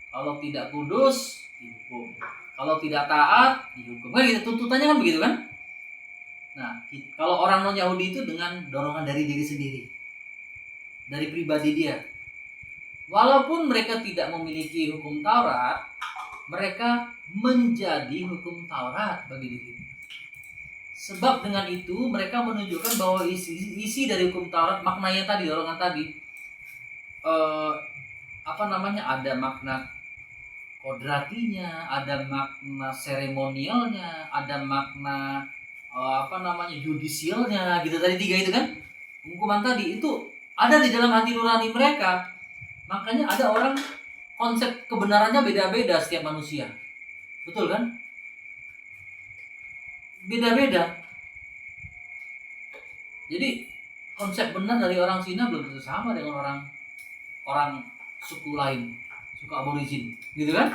Kalau tidak kudus dihukum. Kalau tidak taat dihukum. Kan gitu, tuntutannya kan begitu kan? Nah, kalau orang non-Yahudi itu dengan dorongan dari diri sendiri. Dari pribadi dia. Walaupun mereka tidak memiliki hukum Taurat, mereka menjadi hukum Taurat bagi diri. Sebab dengan itu mereka menunjukkan bahwa isi dari hukum Taurat, maknanya tadi, dorongan tadi, ada makna kodratinya, ada makna seremonialnya, ada makna judicialnya, gitu tadi 3 itu kan. Hukuman tadi itu ada di dalam hati nurani mereka. Makanya ada orang konsep kebenarannya beda-beda setiap manusia. Betul kan? Beda-beda. Jadi konsep benar dari orang Cina belum tentu sama dengan orang suku lain, suku aborigin, gitu kan?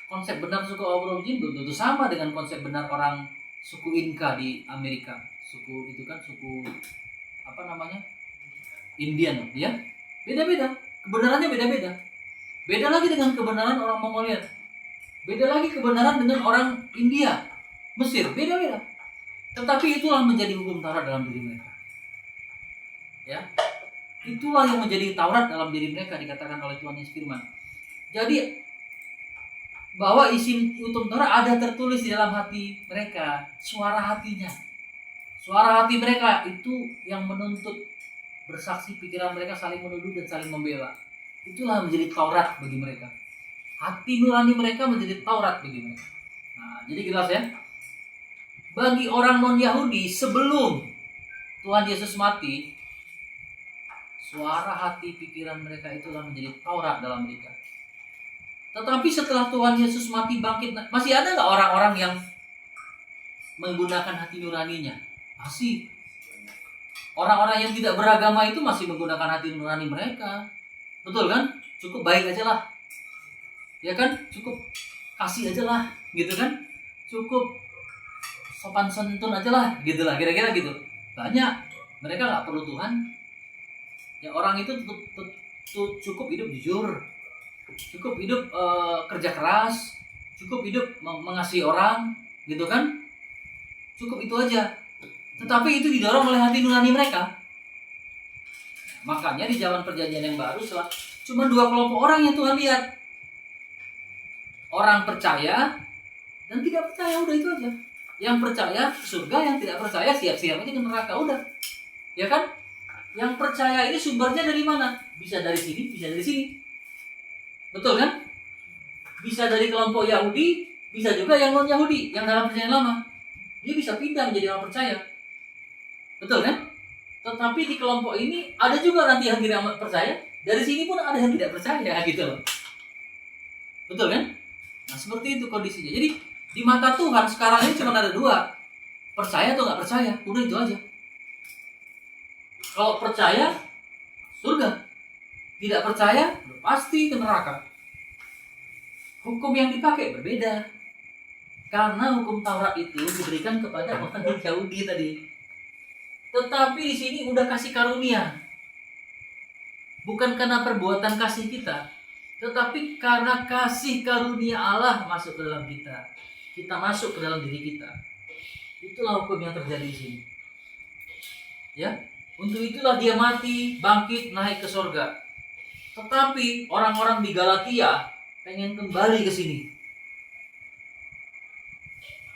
Konsep benar suku aborigin belum tentu sama dengan konsep benar orang suku Inka di Amerika. Suku itu kan suku Indian, ya. Beda-beda. Kebenarannya beda-beda. Beda lagi dengan kebenaran orang Mongolia. Beda lagi kebenaran dengan orang India, Mesir, beda-beda. Tetapi itulah menjadi hukum Taurat dalam diri mereka. Ya. Itulah yang menjadi Taurat dalam diri mereka, dikatakan oleh Tuhan Yesus firman. Jadi bahwa isi hukum Taurat ada tertulis di dalam hati mereka, suara hatinya. Suara hati mereka itu yang menuntut, bersaksi, pikiran mereka saling menuduh dan saling membela. Itulah menjadi Taurat bagi mereka. Hati nurani mereka menjadi Taurat bagi mereka. Nah, jadi jelas ya. Bagi orang non-Yahudi sebelum Tuhan Yesus mati, suara hati pikiran mereka itulah menjadi Taurat dalam mereka. Tetapi setelah Tuhan Yesus mati bangkit, masih ada nggak orang-orang yang menggunakan hati nuraninya? Masih. Orang-orang yang tidak beragama itu masih menggunakan hati nurani mereka. Betul kan? Cukup baik aja lah. Ya kan? Cukup kasih aja lah. Gitu kan? Cukup sopan santun aja lah. Gitu lah. Kira-kira gitu. Banyak. Mereka nggak perlu Tuhan. Ya orang itu cukup hidup jujur. Cukup hidup kerja keras. Cukup hidup mengasihi orang. Gitu kan? Cukup itu aja. Tetapi itu didorong oleh hati nurani mereka. Makanya di zaman perjanjian yang baru cuma 2 kelompok orang yang Tuhan lihat. Orang percaya dan tidak percaya, udah itu aja. Yang percaya surga, yang tidak percaya siap-siap aja ke neraka, udah. Ya kan? Yang percaya ini sumbernya dari mana? Bisa dari sini, bisa dari sini. Betul kan? Bisa dari kelompok Yahudi, bisa juga yang non-Yahudi, yang dalam perjanjian lama. Dia bisa pindah menjadi orang percaya. Betul kan? Tetapi di kelompok ini ada juga nanti yang tidak percaya. Dari sini pun ada yang tidak percaya gitu loh. Betul kan? Nah seperti itu kondisinya. Jadi di mata Tuhan sekarang ini cuma ada 2. Percaya atau nggak percaya. Udah itu aja. Kalau percaya surga. Tidak percaya pasti ke neraka. Hukum yang dipakai berbeda. Karena hukum Taurat itu diberikan kepada orang Yahudi tadi. Tetapi di sini udah kasih karunia. Bukan karena perbuatan kasih kita, tetapi karena kasih karunia Allah masuk ke dalam kita. Kita masuk ke dalam diri kita. Itulah hukum yang terjadi di sini. Ya, untuk itulah dia mati, bangkit, naik ke surga. Tetapi orang-orang di Galatia pengen kembali ke sini.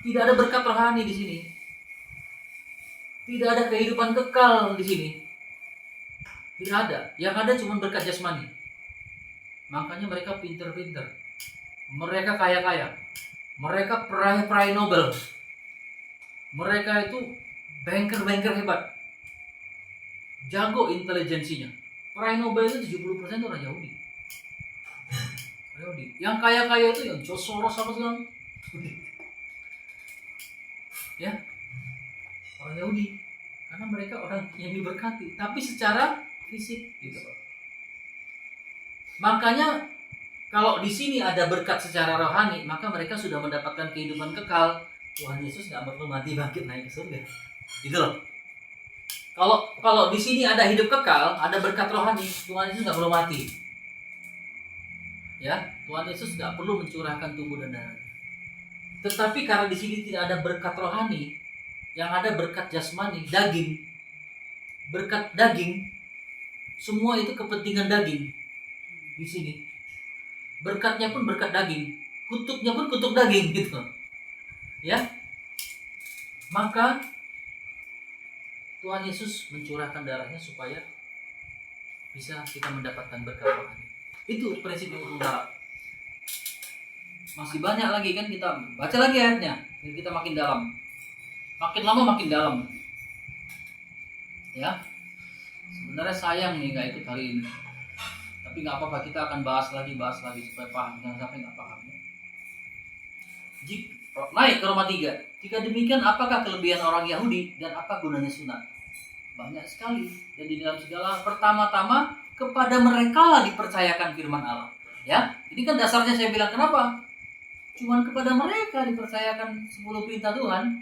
Tidak ada berkat rohani di sini. Tidak ada kehidupan kekal di sini. Tidak ada. Yang ada cuma berkat jasmani. Makanya mereka pinter-pinter. Mereka kaya-kaya. Mereka peraih Nobel. Mereka itu banker-banker hebat. Jago intelijensinya. Peraih Nobel itu 70% orang Yahudi. Yang kaya-kaya itu yang George Soros apa segala. Ya, orang Yahudi, karena mereka orang yang diberkati, tapi secara fisik gitu. Makanya kalau di sini ada berkat secara rohani, maka mereka sudah mendapatkan kehidupan kekal. Tuhan Yesus nggak perlu mati bangkit naik ke surga, gitu loh. Kalau di sini ada hidup kekal, ada berkat rohani, Tuhan Yesus nggak perlu mati. Ya, Tuhan Yesus nggak perlu mencurahkan tubuh dan darah. Tetapi karena di sini tidak ada berkat rohani, yang ada berkat jasmani, daging, berkat daging, semua itu kepentingan daging di sini. Berkatnya pun berkat daging, kutuknya pun kutuk daging, gitu, ya. Maka Tuhan Yesus mencurahkan darahnya supaya bisa kita mendapatkan berkat rohani. Itu prinsip yang utama. Masih banyak lagi kan, kita baca lagi ayatnya biar kita makin dalam, makin lama makin dalam, ya. Sebenarnya sayang nih nggak ikut hari ini, tapi nggak apa-apa, kita akan bahas lagi supaya paham, jangan sampai nggak paham, ya. Naik ke Roma 3. Jika demikian, apakah kelebihan orang Yahudi dan apa gunanya sunat? Banyak sekali. Dan di dalam segala, pertama-tama kepada mereka dipercayakan firman Allah, ya. Ini kan dasarnya saya bilang kenapa cuman kepada mereka dipercayakan 10 perintah Tuhan,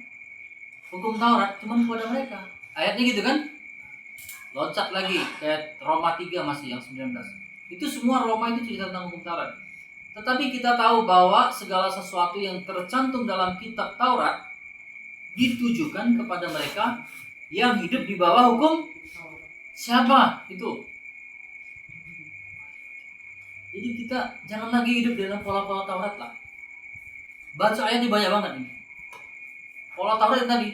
hukum Taurat cuman kepada mereka. Ayatnya gitu kan. Loncat lagi kayak Roma 3 masih yang 19. Itu semua Roma itu cerita tentang hukum Taurat. Tetapi kita tahu bahwa segala sesuatu yang tercantum dalam kitab Taurat ditujukan kepada mereka yang hidup di bawah hukum. Siapa itu? Jadi kita jangan lagi hidup dalam pola-pola Taurat lah. Baca ayatnya banyak banget nih. Pola Taurat tadi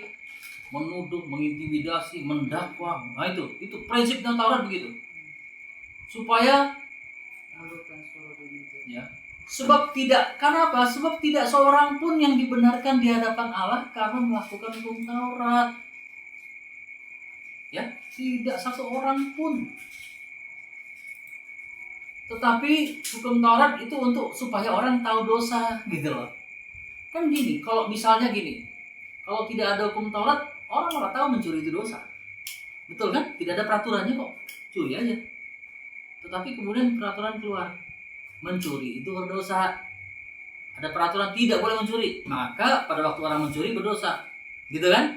menuduh, mengintimidasi, mendakwa. Nah itu prinsipnya Taurat begitu. Supaya ya, sebab tidak, karena apa? Sebab tidak seorang pun yang dibenarkan di hadapan Allah karena melakukan hukum Taurat. Ya, tidak satu orang pun. Tetapi hukum Taurat itu untuk supaya orang tahu dosa, gitu loh. Kan gini, kalau misalnya gini, kalau tidak ada hukum Taurat, orang nggak tahu mencuri itu dosa. Betul kan? Tidak ada peraturannya kok, curi aja. Tetapi kemudian peraturan keluar, mencuri itu berdosa. Ada peraturan tidak boleh mencuri, maka pada waktu orang mencuri berdosa, gitu kan?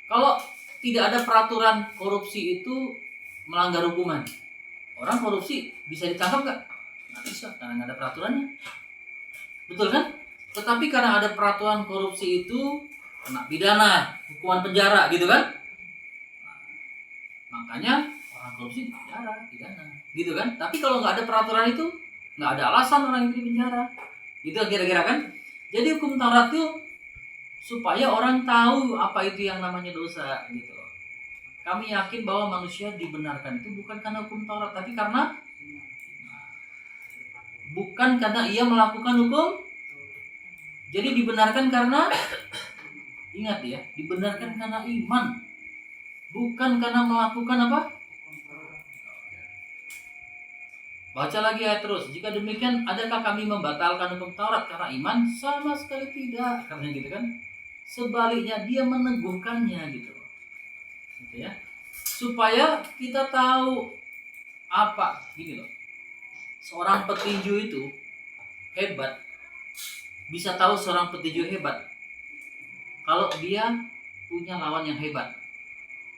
Kalau tidak ada peraturan korupsi itu melanggar hukuman, orang korupsi bisa ditangkap nggak? Nggak bisa, karena nggak ada peraturannya. Betul kan? Tetapi karena ada peraturan korupsi itu kena pidana, hukuman penjara, gitu kan? Nah, makanya orang korupsi pidana, gitu kan? Tapi kalau nggak ada peraturan itu, nggak ada alasan orang itu di penjara. Gitu kira-kira kan? Jadi hukum Taurat itu supaya orang tahu apa itu yang namanya dosa, gitu. Kami yakin bahwa manusia dibenarkan itu bukan karena hukum Taurat, tapi karena bukan karena ia melakukan hukum. Jadi dibenarkan karena, ingat ya, dibenarkan karena iman, bukan karena melakukan apa? Baca lagi ayat terus. Jika demikian, adakah kami membatalkan hukum Taurat karena iman? Sama sekali tidak, katanya gitu kan. Sebaliknya dia meneguhkannya, gitu ya. Supaya kita tahu apa, gini loh. Seorang petinju itu hebat bisa tahu seorang petinju hebat kalau dia punya lawan yang hebat.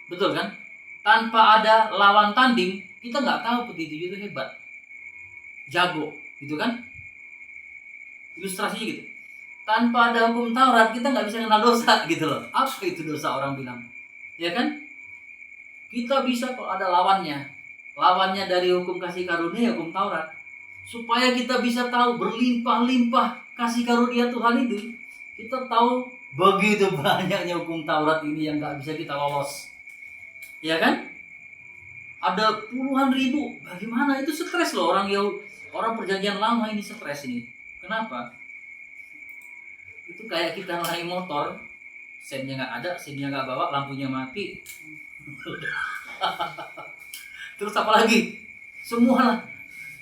Betul kan? Tanpa ada lawan tanding, kita nggak tahu petinju itu hebat, jago, gitu kan? Ilustrasinya gitu. Tanpa ada hukum Taurat, kita nggak bisa kenal dosa, gitu loh. Apa itu dosa, orang bilang, ya kan? Kita bisa kalau ada lawannya. Lawannya dari hukum kasih karunia, hukum Taurat. Supaya kita bisa tahu berlimpah-limpah kasih karunia Tuhan itu, kita tahu begitu banyaknya hukum Taurat ini yang nggak bisa kita lolos, ya kan? Ada puluhan ribu. Bagaimana itu stres loh orang orang perjanjian lama ini stres ini. Kenapa? Itu kayak kita naik motor, sennya nggak ada, sennya nggak bawa, lampunya mati. Terus apa lagi? Semua lah,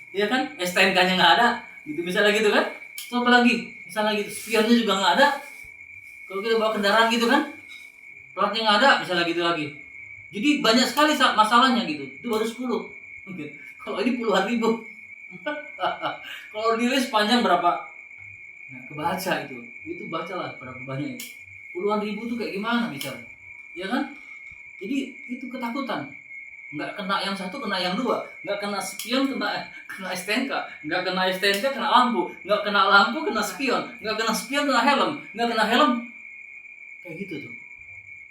ya kan? STNK-nya nggak ada, gitu misalnya gitu kan? Terus apa lagi? Misalnya gitu, spionnya juga nggak ada. Kalau kita bawa kendaraan gitu kan, platnya nggak ada, misalnya gitu lagi. Jadi banyak sekali masalahnya gitu. Itu baru 10. Kalau ini puluhan ribu. Kalau dirilis panjang berapa? Nah, kebaca itu. Itu bacalah berapa banyak itu. Puluhan ribu tuh kayak gimana bicara? Ya kan? Jadi itu ketakutan. Nggak kena yang satu, kena yang dua. Nggak kena spion, kena STNK. Nggak kena STNK, kena lampu. Nggak kena lampu, kena spion. Nggak kena spion, kena helm. Nggak kena helm, kayak gitu tuh.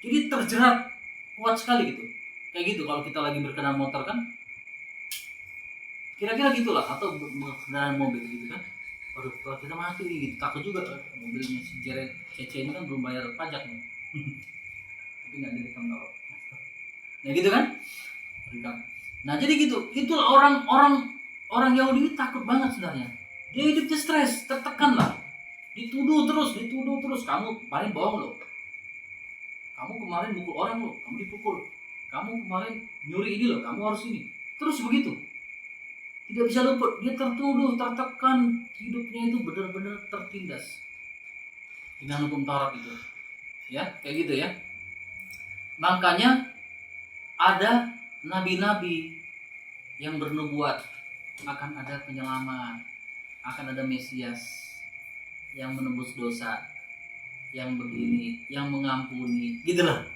Jadi terjerat kuat sekali gitu. Kayak gitu kalau kita lagi berkendaraan motor kan. Kira-kira gitulah, atau berkendaraan mobil gitu kan. Waduh, kalau kita mati nih gitu. Takut juga mobilnya si Jeret Cece ini kan belum bayar pajak nih. Tapi nggak direkam tau. Nah gitu kan? Rekam. Nah jadi gitu. Itulah orang Yahudi ini takut banget sebenarnya. Dia hidupnya stres, tertekan lah. Dituduh terus. Kamu paling bohong loh. Kamu kemarin mukul orang loh, kamu dipukul. Kamu kemarin nyuri ini loh, kamu harus ini. Terus begitu. Tidak bisa luput, dia tertuduh, tertekan, hidupnya itu benar-benar tertindas dengan hukum Taurat itu. Ya, kayak gitu ya. Makanya ada nabi-nabi yang bernubuat akan ada penyelamat, akan ada Mesias yang menebus dosa, yang begini, yang mengampuni, gitulah.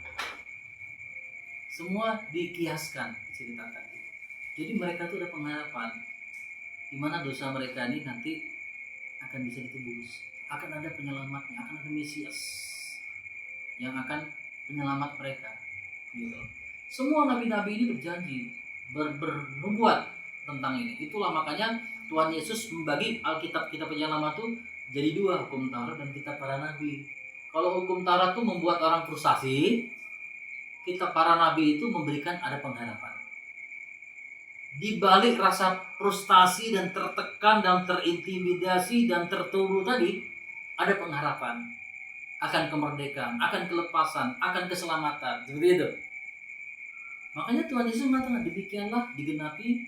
Semua dikiaskan, diceritakan. Jadi mereka tuh ada pengharapan di mana dosa mereka ini nanti akan bisa ditebus, akan ada penyelamatnya, akan ada Mesias yang akan menyelamat mereka, gitu. Semua nabi-nabi ini berjanji, bernubuat tentang ini. Itulah makanya Tuhan Yesus membagi Alkitab kita penyelamat tuh jadi 2, hukum Taurat dan kitab para nabi. Kalau hukum Taurat itu membuat orang frustasi, kitab para nabi itu memberikan ada pengharapan. Di balik rasa frustasi dan tertekan dan terintimidasi dan terturu tadi, ada pengharapan akan kemerdekaan, akan kelepasan, akan keselamatan. Seperti itu. Makanya Tuhan Yesus mengatakan demikianlah digenapi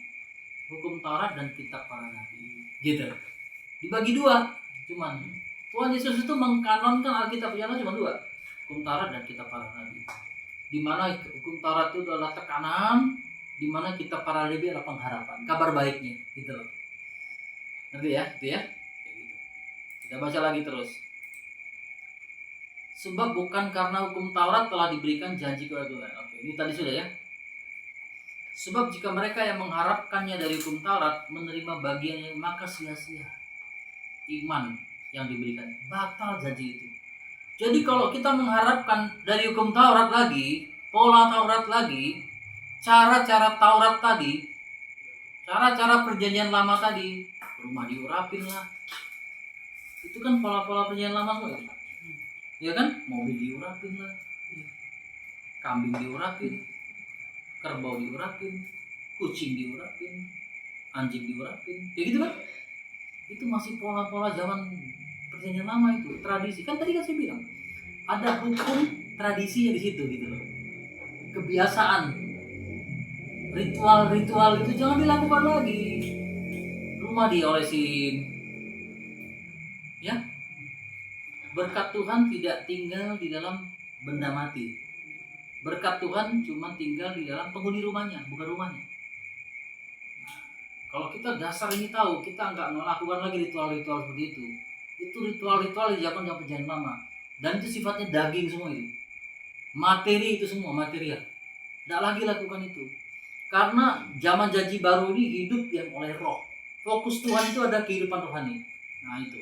hukum Taurat dan kitab para nabi. Gitu. Dibagi 2, cuman Tuhan Yesus itu mengkanonkan Alkitab yang cuma 2, hukum Taurat dan kitab para nabi. Di mana hukum Taurat itu adalah tekanan, di mana kitab para nabi adalah pengharapan, kabar baiknya, gitu loh. Ngerti ya? Itu ya? Kayak gitu. Kita baca lagi terus. Sebab bukan karena hukum Taurat telah diberikan janji kepada Tuhan. Oke, ini tadi sudah ya. Sebab jika mereka yang mengharapkannya dari hukum Taurat menerima bagiannya, maka sia-sia iman yang diberikan, batal janji itu. Jadi kalau kita mengharapkan dari hukum Taurat lagi, pola Taurat lagi, cara-cara Taurat tadi, cara-cara perjanjian lama tadi, rumah diurapin lah, itu kan pola-pola perjanjian lama semua, ya kan? Mobil diurapin lah, kambing diurapin, kerbau diurapin, kucing diurapin, anjing diurapin, kayak gitu kan? Itu masih pola-pola zaman perjanjian lama itu, tradisi. Kan tadi kan saya bilang ada hukum tradisinya di situ gitu loh. Kebiasaan, ritual-ritual itu jangan dilakukan lagi. Rumah diolesin, ya. Berkat Tuhan tidak tinggal di dalam benda mati. Berkat Tuhan cuma tinggal di dalam penghuni rumahnya, bukan rumahnya. Kalau kita dasar ini tahu, kita nggak melakukan lagi ritual-ritual seperti itu. Itu ritual-ritual di zaman perjanjian lama, dan itu sifatnya daging semua, itu materi, itu semua material. Tidak lagi lakukan itu, karena zaman janji baru ini hidup yang oleh roh. Fokus Tuhan itu ada kehidupan rohani. Nah itu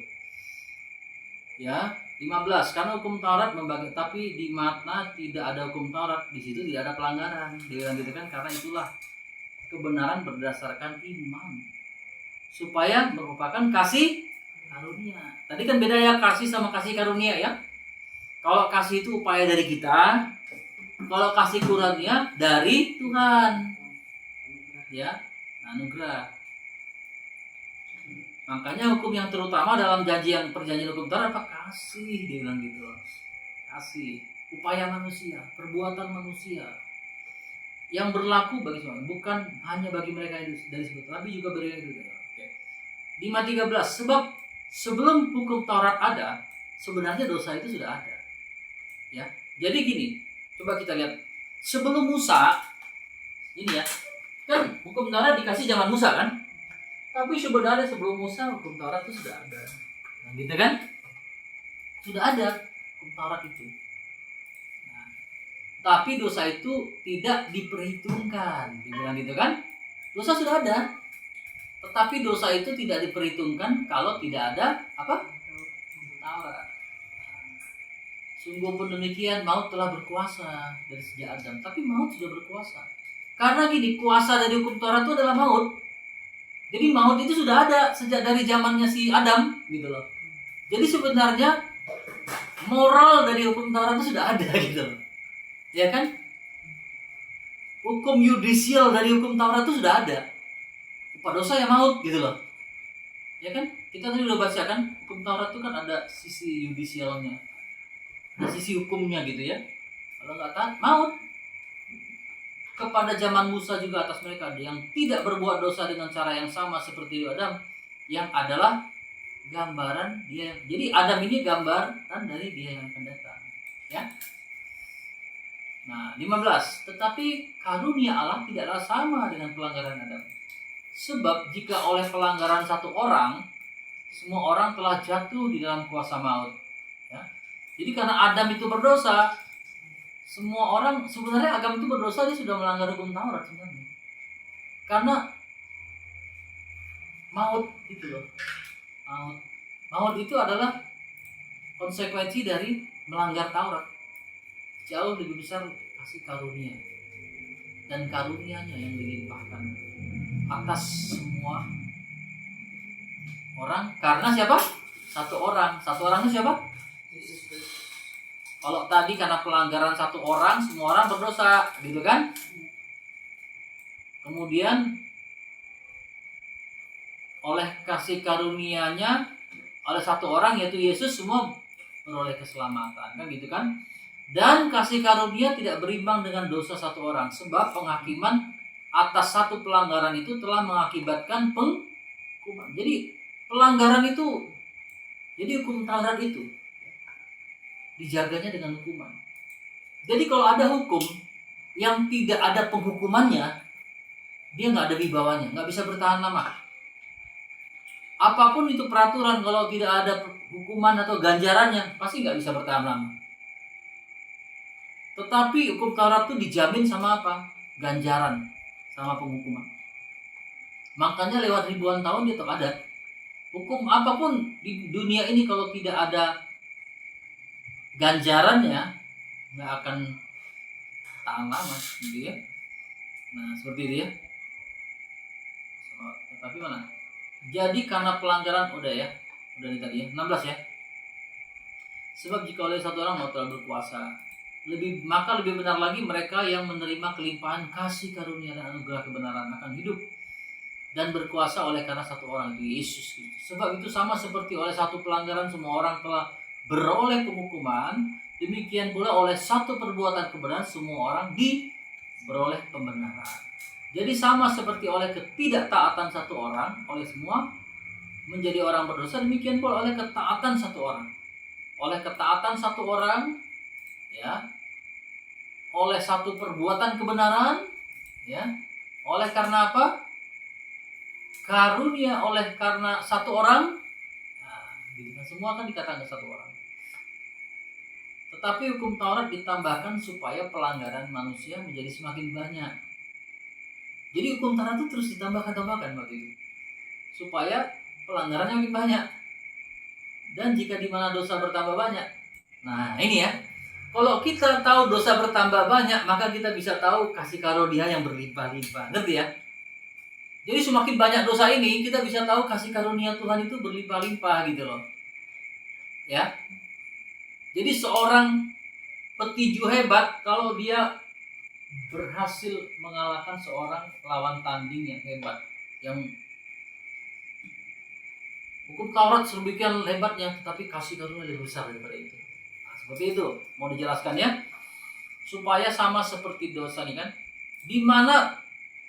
ya. 15, karena hukum Taurat membagi, tapi di mana tidak ada hukum Taurat, di situ tidak ada pelanggaran. Dia bilang gitu kan, karena itulah kebenaran berdasarkan iman, supaya merupakan kasih karunia. Tadi kan beda ya, kasih sama kasih karunia ya. Kalau kasih itu upaya dari kita, kalau kasih karunia dari Tuhan, ya, anugerah. Makanya hukum yang terutama dalam perjanjian hukum Taurat apa? Kasih, dia bilang gitu. Kasih, upaya manusia, perbuatan manusia yang berlaku bagi semua, bukan hanya bagi mereka yang dari situ, tapi juga bagi yang juga. Oke. 5:13, sebab sebelum hukum Taurat ada, sebenarnya dosa itu sudah ada. Ya. Jadi gini, coba kita lihat. Sebelum Musa, ini ya, kan hukum Taurat dikasih zaman Musa kan? Tapi sebenarnya sebelum Musa hukum Taurat itu sudah ada. Nah, gitu kan? Sudah ada hukum Taurat itu. Nah, tapi dosa itu tidak diperhitungkan. Dibilang gitu kan? Dosa sudah ada. Tetapi dosa itu tidak diperhitungkan kalau tidak ada apa? Hukum Taurat. Sungguh pun demikian, maut telah berkuasa dari sejak Adam. Tapi maut sudah berkuasa. Karena gini, kuasa dari hukum Taurat itu adalah maut. Jadi maut itu sudah ada sejak dari zamannya si Adam, gitu loh. Jadi sebenarnya moral dari hukum Taurat itu sudah ada, gitu loh. Ya kan? Hukum yudisial dari hukum Taurat itu sudah ada. Upah dosa ya maut, gitu loh. Ya kan? Kita tadi udah baca kan, hukum Taurat itu kan ada sisi yudisialnya, ada sisi hukumnya gitu ya. Kalau nggak taat, maut. Kepada zaman Musa juga atas mereka yang tidak berbuat dosa dengan cara yang sama seperti Adam, yang adalah gambaran dia. Jadi Adam ini gambaran dari dia yang akan datang, ya. Nah, 15, tetapi karunia Allah tidaklah sama dengan pelanggaran Adam. Sebab jika oleh pelanggaran satu orang, semua orang telah jatuh di dalam kuasa maut, ya. Jadi karena Adam itu berdosa, semua orang, sebenarnya agama itu berdosa, dia sudah melanggar hukum Taurat sebenarnya. Karena maut itu loh. Maut itu adalah konsekuensi dari melanggar Taurat. Jauh lebih besar kasih karunia. Dan karunianya yang dilimpahkan atas semua orang. Karena siapa? Satu orang. Satu orang itu siapa? Kalau tadi karena pelanggaran satu orang, semua orang berdosa, gitu kan? Kemudian oleh kasih karunia-Nya, oleh satu orang yaitu Yesus, semua beroleh keselamatan, kan gitu kan? Dan kasih karunia tidak berimbang dengan dosa satu orang, sebab penghakiman atas satu pelanggaran itu telah mengakibatkan penghukuman. Jadi pelanggaran itu, jadi hukum Taurat itu dijaganya dengan hukuman. Jadi kalau ada hukum yang tidak ada penghukumannya, dia nggak ada wibawanya, nggak bisa bertahan lama. Apapun itu peraturan, kalau tidak ada hukuman atau ganjarannya, pasti nggak bisa bertahan lama. Tetapi hukum Taurat itu dijamin sama apa? Ganjaran, sama penghukuman. Makanya lewat ribuan tahun dia tetap ada. Hukum apapun di dunia ini kalau tidak ada ganjarannya, nggak akan tahan lama, gitu ya. Nah seperti itu ya. Tapi mana? Jadi karena pelanggaran udah nih tadi ya, 16 ya. Sebab jika oleh satu orang mau telah berkuasa, maka lebih benar lagi mereka yang menerima kelimpahan kasih karunia dan anugerah kebenaran akan hidup dan berkuasa oleh karena satu orang, itu Yesus. Sebab itu sama seperti oleh satu pelanggaran semua orang telah beroleh penghukuman, demikian pula oleh satu perbuatan kebenaran semua orang beroleh pembenaran. Jadi sama seperti oleh ketidaktaatan satu orang, oleh semua menjadi orang berdosa, demikian pula oleh ketaatan satu orang. Oleh ketaatan satu orang, ya, oleh satu perbuatan kebenaran, ya, oleh karena apa? Karunia oleh karena satu orang. Nah, gitu kan Semua kan dikatakan ke satu orang. Tetapi hukum Taurat ditambahkan supaya pelanggaran manusia menjadi semakin banyak. Jadi hukum Taurat itu terus ditambahkan waktu itu, supaya pelanggarannya makin banyak. Dan jika di mana dosa bertambah banyak, nah ini ya, kalau kita tahu dosa bertambah banyak, maka kita bisa tahu kasih karunia yang berlimpah-limpah. Ngerti ya? Jadi semakin banyak dosa ini, kita bisa tahu kasih karunia Tuhan itu berlimpah-limpah gitu loh. Ya. Jadi seorang petinju hebat kalau dia berhasil mengalahkan seorang lawan tanding yang hebat, yang hukum Taurat sedemikian hebatnya, tetapi kasih karunia lebih besar daripada itu. Nah, seperti itu mau dijelaskan ya, supaya sama seperti dosa ini kan, di mana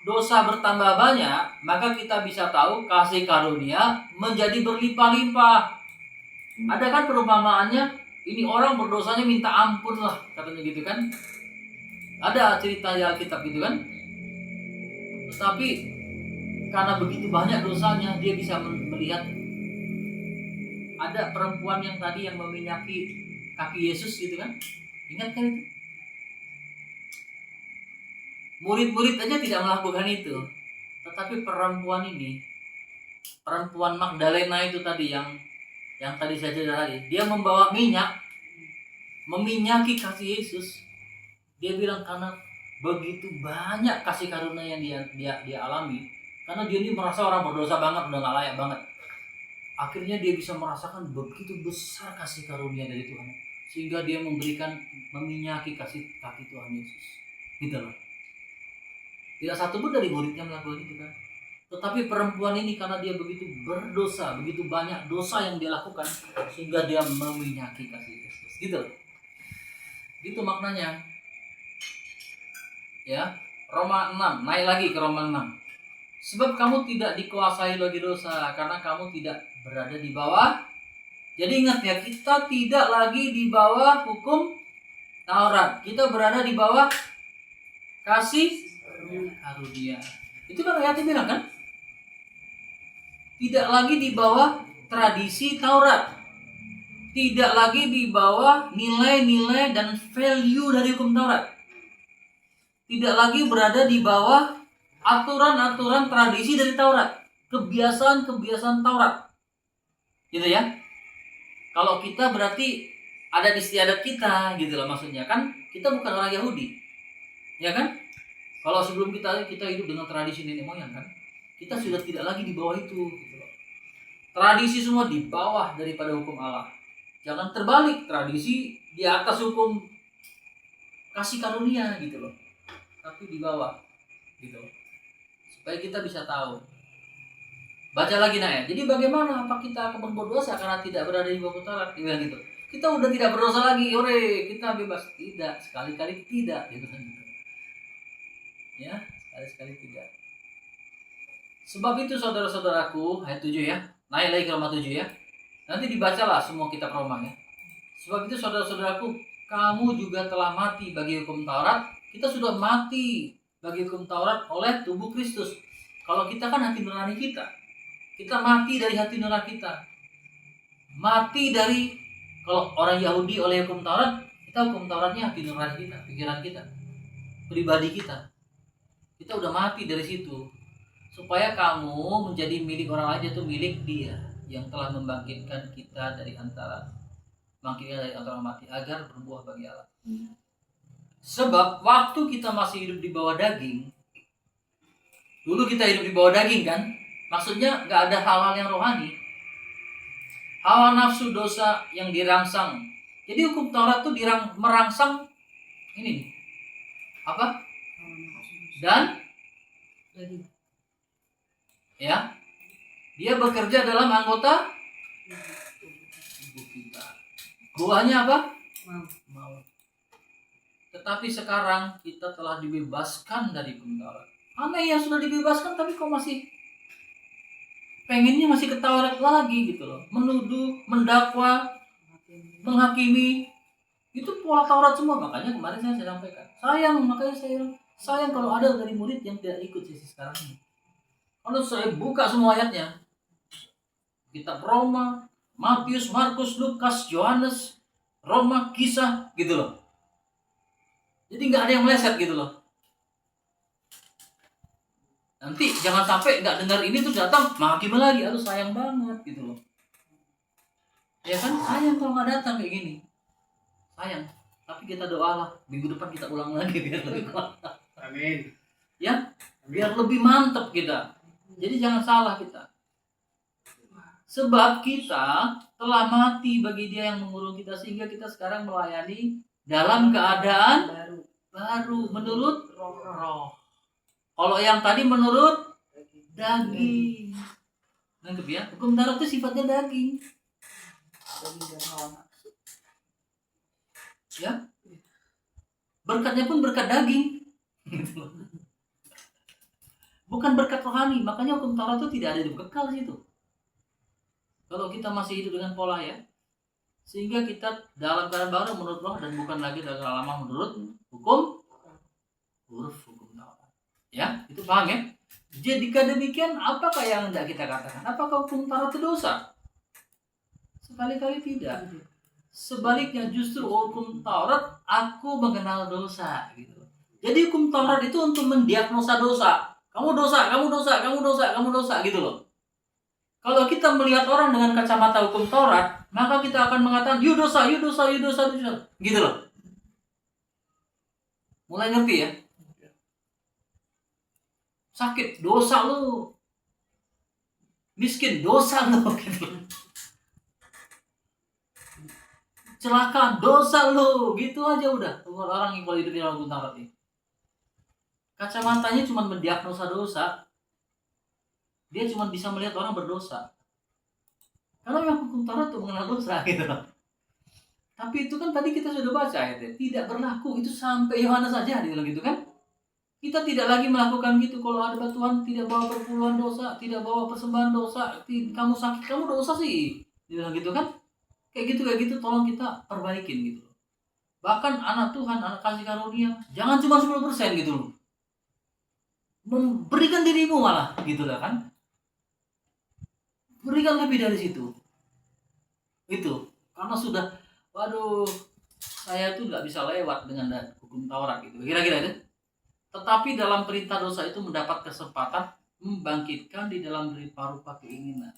dosa bertambah banyak, maka kita bisa tahu kasih karunia menjadi berlimpah-limpah. Ada kan perumpamaannya, ini orang berdosanya minta ampun lah, katanya gitu kan. Ada cerita di Alkitab gitu kan. Tetapi karena begitu banyak dosanya, dia bisa melihat ada perempuan yang tadi yang meminyaki kaki Yesus gitu kan. Ingat kan itu? Murid-murid aja tidak melakukan itu. Tetapi perempuan ini, perempuan Magdalena itu tadi yang tadi saya cerita tadi, dia membawa minyak, meminyaki kaki Yesus. Dia bilang karena begitu banyak kasih karunia yang dia alami, karena dia ini merasa orang berdosa banget, udah gak layak banget. Akhirnya dia bisa merasakan begitu besar kasih karunia dari Tuhan, sehingga dia meminyaki kaki Tuhan Yesus. Gitu loh. Tidak satu pun dari muridnya melakukan itu kan. Tetapi perempuan ini karena dia begitu berdosa, begitu banyak dosa yang dia lakukan, sehingga dia meminyaki kasih Kristus. Gitu. Gitu maknanya. Ya, Roma 6, naik lagi ke Roma 6. Sebab kamu tidak dikuasai lagi dosa, karena kamu tidak berada di bawah. Jadi ingat ya, kita tidak lagi di bawah hukum Taurat. Kita berada di bawah kasih karunia. Itu kan ayatnya bilang kan? Tidak lagi di bawah tradisi Taurat. Tidak lagi di bawah nilai-nilai dan value dari hukum Taurat. Tidak lagi berada di bawah aturan-aturan tradisi dari Taurat. Kebiasaan-kebiasaan Taurat. Gitu ya. Kalau kita berarti ada di istiadat kita gitu loh maksudnya kan. Kita bukan orang Yahudi. Ya kan? Kalau sebelum kita hidup dengan tradisi nenek moyang kan, kita sudah tidak lagi di bawah itu gitu loh. Tradisi semua di bawah daripada hukum Allah. Jangan terbalik, tradisi di atas hukum kasih karunia gitu loh. Tapi di bawah gitu loh. Supaya kita bisa tahu. Baca lagi ya. Jadi bagaimana apa kita akan berbuat dosa karena tidak berada di bawah Taurat gitu. Kita udah tidak berdosa lagi, ore, kita bebas. Tidak, sekali-kali tidak gitu kan. Ya, sekali-sekali tidak. Sebab itu saudara-saudaraku, ayat 7 ya. Naik lagi ke Roma 7 ya. Nanti dibacalah semua kitab Roma ya. Sebab itu saudara-saudaraku, kamu juga telah mati bagi hukum Taurat. Kita sudah mati bagi hukum Taurat oleh tubuh Kristus. Kalau kita kan hati nurani kita. Kita mati dari hati nurani kita. Mati dari, kalau orang Yahudi oleh hukum Taurat, kita hukum Tauratnya hati nurani kita, pikiran kita, pribadi kita. Kita udah mati dari situ. Supaya kamu menjadi milik orang lain, itu milik Dia yang telah membangkitkan kita dari antara orang mati agar berbuah bagi Allah. Sebab waktu kita masih hidup di bawah daging, dulu kita hidup di bawah daging kan, maksudnya nggak ada hal-hal yang rohani, hawa nafsu dosa yang dirangsang. Jadi hukum Taurat tuh merangsang ini nih, apa? Dan ya, dia bekerja dalam anggota tubuh kita. Buahnya apa? Maut. Tetapi sekarang kita telah dibebaskan dari hukum Taurat. Aneh ya, sudah dibebaskan tapi kok masih pengennya masih ke Taurat lagi gitu loh. Menuduh, mendakwa, menghakimi. Itu pola Taurat semua. Makanya kemarin saya sampaikan. Sayang kalau ada dari murid yang tidak ikut sesi sekarang ini. Kalau saya buka semua ayatnya, kitab Roma, Matius, Markus, Lukas, Yohanes, Roma, Kisah, gitu loh. Jadi nggak ada yang meleset gitu loh. Nanti jangan sampai nggak dengar ini tuh datang menghakimi lagi, aduh sayang banget gitu loh. Ya kan sayang kalau nggak datang kayak gini, sayang. Tapi kita doalah minggu depan kita ulang lagi biar lebih kuat. Amin. Ya, biar lebih mantap kita. Jadi jangan salah kita. Sebab kita telah mati bagi Dia yang mengurung kita, sehingga kita sekarang melayani dalam keadaan baru menurut roh. Kalau yang tadi menurut daging. Nangkep ya? Hukum Taurat itu sifatnya daging. Ya. Berkatnya pun berkat daging. Bukan berkat rohani. Makanya hukum Taurat itu tidak ada di kekal situ. Kalau kita masih hidup dengan pola ya, sehingga kita dalam keadaan baru menurut roh dan bukan lagi dalam lama menurut hukum huruf hukum Taurat. Ya, itu paham ya? Jadi jika demikian, apakah yang hendak kita katakan? Apakah hukum Taurat itu dosa? Sekali-kali tidak. Sebaliknya justru hukum Taurat aku mengenal dosa gitu. Jadi hukum Taurat itu untuk mendiagnosa dosa. Kamu dosa, kamu dosa, kamu dosa, kamu dosa gitu loh. Kalau kita melihat orang dengan kacamata hukum Taurat, maka kita akan mengatakan, you dosa, you dosa, you dosa, you dosa. Gitu loh. Mulai ngerti ya? Sakit, dosa lu. Miskin, dosa lu. Gitu. Celaka, dosa lu. Gitu aja udah. Orang yang kalau hidup di dalam hukum Taurat ini. Kacamatanya cuma mendiagnosa dosa. Dia cuma bisa melihat orang berdosa. Karena memang hukum Taurat itu mengenal dosa gitu loh. Tapi itu kan tadi kita sudah baca ya, tidak berlaku itu sampai Yohanes saja dia bilang gitu kan. Kita tidak lagi melakukan gitu kalau ada Tuhan tidak bawa perpuluhan dosa, tidak bawa persembahan dosa, kamu sakit kamu dosa sih. Dia bilang gitu kan. Kayak gitu tolong kita perbaikin gitu loh. Bahkan anak Tuhan, anak kasih karunia, jangan cuma 10% gitu loh. Memberikan dirimu malah gitu lah kan. Berikan lebih dari situ. Itu karena sudah waduh, saya tuh nggak bisa lewat dengan hukum Taurat gitu. Kira-kira itu. Tetapi dalam perintah dosa itu mendapat kesempatan membangkitkan di dalam diri parupa keinginan.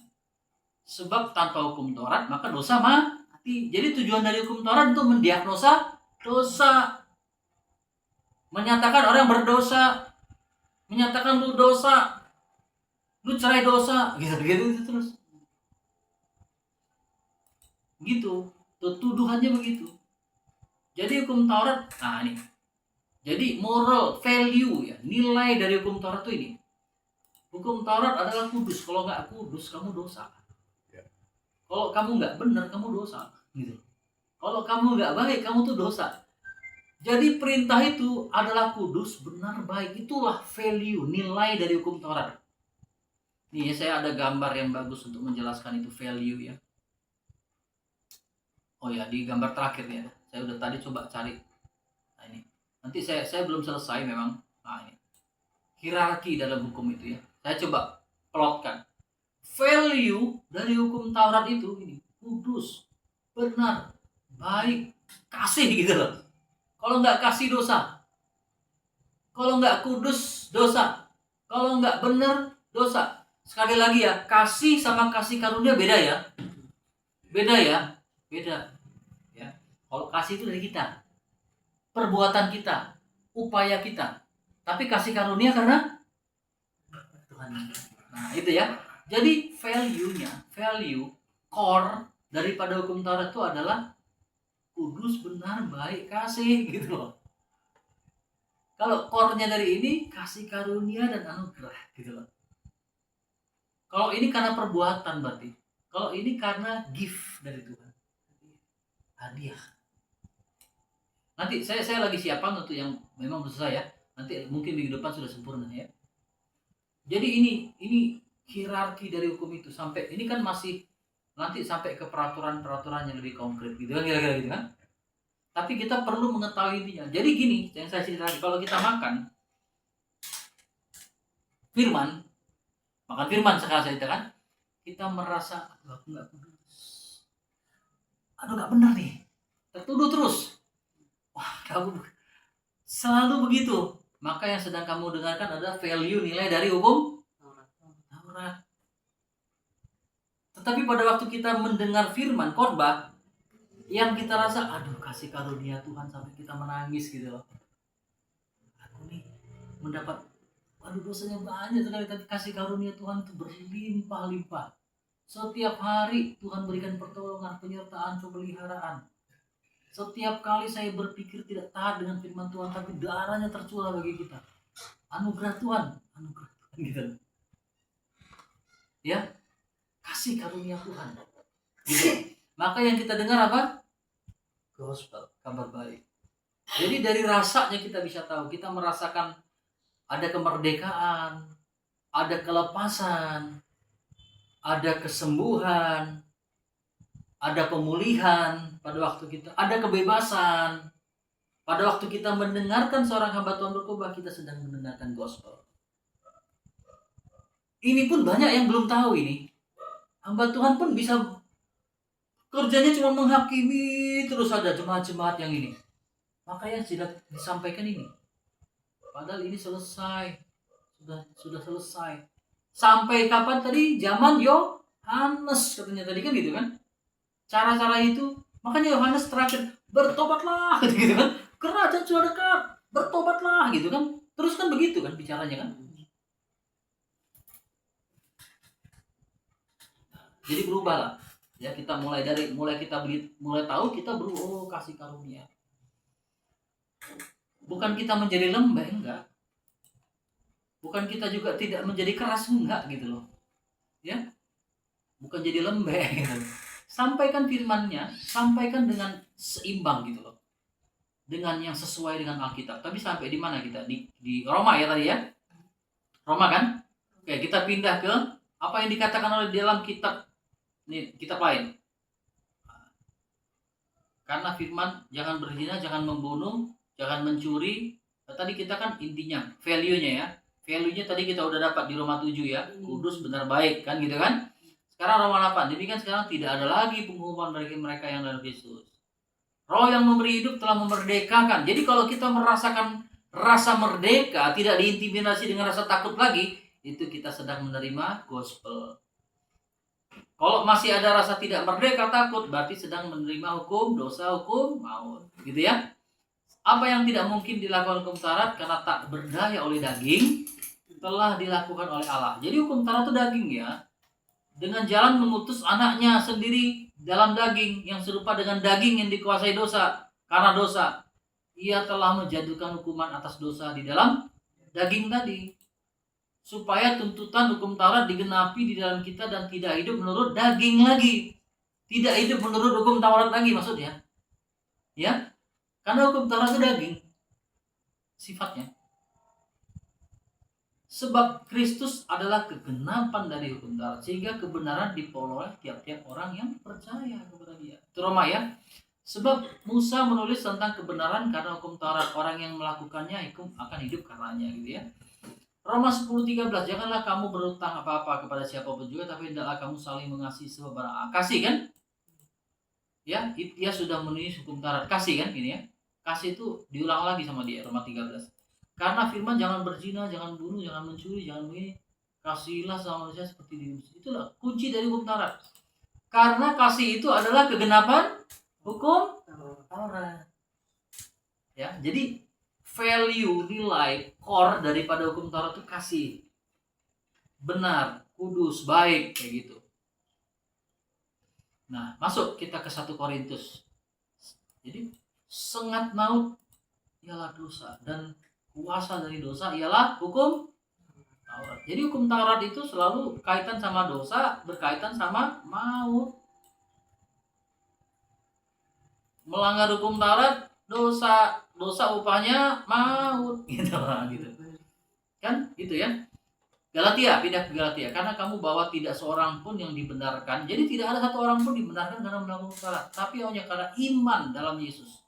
Sebab tanpa hukum Taurat maka dosa mati. Jadi tujuan dari hukum Taurat untuk mendiagnosa dosa. Menyatakan orang berdosa. Menyatakan lu dosa. Lu cerai dosa. Gitu terus. Gitu. Tuduhannya begitu. Jadi hukum Taurat, nah ini. Jadi moral value ya, nilai dari hukum Taurat itu ini. Hukum Taurat adalah kudus. Kalau nggak kudus, kamu dosa. Ya. Kalau kamu nggak benar, kamu dosa. Gitu. Kalau kamu nggak baik, kamu tuh dosa. Jadi perintah itu adalah kudus, benar, baik. Itulah value, nilai dari hukum Taurat. Nih saya ada gambar yang bagus untuk menjelaskan itu value ya. Oh ya, di gambar terakhir ya. Saya udah tadi coba cari. Nah ini. Nanti saya belum selesai memang. Nah ini. Hierarki dalam hukum itu ya. Saya coba plotkan. Value dari hukum Taurat itu ini. Kudus, benar, baik, kasih gitu loh. Kalau nggak kasih dosa. Kalau nggak kudus dosa. Kalau nggak benar dosa. Sekali lagi ya, kasih sama kasih karunia beda ya. Beda ya. Beda ya. Kalau kasih itu dari kita, perbuatan kita, upaya kita. Tapi kasih karunia karena Tuhan. Nah itu ya. Jadi value core daripada hukum Taurat itu adalah kudus, benar, baik, kasih gitu loh. Kalau core-nya dari ini kasih karunia dan anugerah gitu loh. Kalau ini karena perbuatan berarti. Kalau ini karena gift dari Tuhan. Hadiah. Nanti saya lagi siapkan untuk yang memang selesai ya. Nanti mungkin minggu depan sudah sempurna ya. Jadi ini hierarki dari hukum itu sampai ini kan masih nanti sampai ke peraturan-peraturan yang lebih konkret gitu kan kira-kira gitu kan. Tapi kita perlu mengetahui intinya. Jadi gini, yang saya cerita tadi, kalau kita makan firman sekarang saya ceritakan, kita merasa aku nggak kudus. aduh nggak benar nih, tertuduh terus. Wah, kamu selalu begitu. Maka yang sedang kamu dengarkan adalah value nilai dari hukum Taurat. Tetapi pada waktu kita mendengar firman khotbah, yang kita rasa, aduh kasih karunia Tuhan sampai kita menangis gitu loh. Aku nih mendapat, aduh dosanya banyak sekali, tapi kasih karunia Tuhan itu berlimpah-limpah. Setiap hari Tuhan berikan pertolongan, penyertaan, pemeliharaan. Setiap kali saya berpikir tidak taat dengan firman Tuhan, tapi darahnya tercurah bagi kita. Anugerah Tuhan gitu. Ya, kasih karunia Tuhan. Gitu. Maka yang kita dengar apa? Gospel, kabar baik. Jadi dari rasanya kita bisa tahu, kita merasakan ada kemerdekaan, ada kelepasan, ada kesembuhan, ada pemulihan pada waktu kita, ada kebebasan. Pada waktu kita mendengarkan seorang hamba Tuhan berkhotbah, kita sedang mendengarkan gospel. Ini pun banyak yang belum tahu ini. Hamba Tuhan pun bisa kerjanya cuma menghakimi terus, ada jemaat-jemaat yang ini. Maka yang sudah disampaikan ini, padahal ini selesai, sudah selesai. Sampai kapan tadi? Zaman Yohanes katanya tadi kan gitu kan. Cara-cara itu, makanya Yohanes terakhir, bertobatlah gitu kan. Kerajaan sudah dekat, bertobatlah gitu kan. Terus kan begitu kan bicaranya kan. Jadi berubahlah. Ya, kita mulai tahu, kita kasih karunia. Bukan kita menjadi lembek, enggak. Bukan kita juga tidak menjadi keras, enggak gitu loh. Ya. Bukan jadi lembek gitu. Sampaikan firman-Nya, sampaikan dengan seimbang gitu loh. Dengan yang sesuai dengan Alkitab. Tapi sampai di mana kita? Di Roma ya tadi ya. Roma kan? Oke, kita pindah ke apa yang dikatakan oleh dalam kitab. Ini kitab lain. Karena firman, jangan berzina, jangan membunuh, jangan mencuri. Tadi kita kan intinya, value-nya ya. Value-nya tadi kita udah dapat di Roma 7 ya. Kudus, benar, baik kan gitu kan. Sekarang Roma 8. Jadi kan sekarang tidak ada lagi penghukuman bagi mereka yang dalam Kristus. Roh yang memberi hidup telah memerdekakan. Jadi kalau kita merasakan rasa merdeka, tidak diintimidasi dengan rasa takut lagi, itu kita sedang menerima gospel. Kalau masih ada rasa tidak merdeka, takut, berarti sedang menerima hukum dosa, hukum maut, gitu ya. Apa yang tidak mungkin dilakukan hukum Taurat karena tak berdaya oleh daging, telah dilakukan oleh Allah. Jadi hukum Taurat itu daging ya. Dengan jalan mengutus anaknya sendiri dalam daging, yang serupa dengan daging yang dikuasai dosa. Karena dosa, ia telah menjatuhkan hukuman atas dosa di dalam daging tadi, supaya tuntutan hukum Taurat digenapi di dalam kita dan tidak hidup menurut daging lagi. Tidak hidup menurut hukum Taurat lagi maksudnya. Ya. Karena hukum Taurat itu daging sifatnya. Sebab Kristus adalah kegenapan dari hukum Taurat, sehingga kebenaran diperoleh tiap-tiap orang yang percaya kepada Dia. Itu Roma ya. Sebab Musa menulis tentang kebenaran karena hukum Taurat, orang yang melakukannya akan hidup karenanya gitu ya. Roma 10:13, janganlah kamu berutang apa-apa kepada siapapun juga, tapi hendaklah kamu saling mengasihi sebab barang kasih kan? Ya, dia sudah menulis hukum Taurat, kasih kan ini ya. Kasih itu diulang lagi sama dia, Roma 13. Karena firman jangan berzina, jangan bunuh, jangan mencuri, jangan begini. Kasihilah sama manusia seperti dirimu. Itulah kunci dari hukum Taurat. Karena kasih itu adalah kegenapan hukum Taurat. Ya, jadi value, nilai, core daripada hukum Taurat itu kasih. Benar, kudus, baik, kayak gitu. Nah, masuk kita ke 1 Korintus. Jadi, sengat maut ialah dosa, dan kuasa dari dosa ialah hukum Taurat. Jadi hukum Taurat itu selalu kaitan sama dosa, berkaitan sama maut. Melanggar hukum Taurat, dosa upahnya maut gitu kan gitu ya. Galatia, pindah ke Galatia. Karena kamu bahwa tidak seorang pun yang dibenarkan. Jadi tidak ada satu orang pun dibenarkan karena melakukan Taurat, tapi hanya karena iman dalam Yesus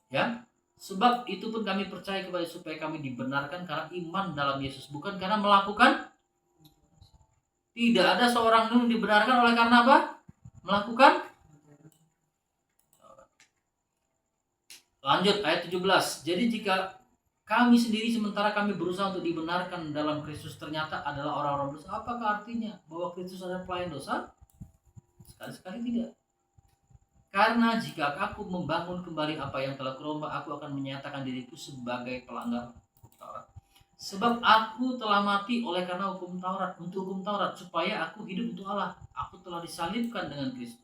ya. Sebab itu pun kami percaya kepada supaya kami dibenarkan karena iman dalam Yesus, bukan karena melakukan. Tidak ada seorang pun dibenarkan oleh karena apa? Melakukan Lanjut ayat 17. Jadi jika kami sendiri sementara kami berusaha untuk dibenarkan dalam Kristus ternyata adalah orang-orang dosa, apakah artinya bahwa Kristus adalah pelayan dosa? Sekali-sekali tidak. Karena jika aku membangun kembali apa yang telah kurombak, aku akan menyatakan diriku sebagai pelanggar hukum Taurat. Sebab aku telah mati oleh karena hukum Taurat, untuk hukum Taurat, supaya aku hidup untuk Allah. Aku telah disalibkan dengan Kristus.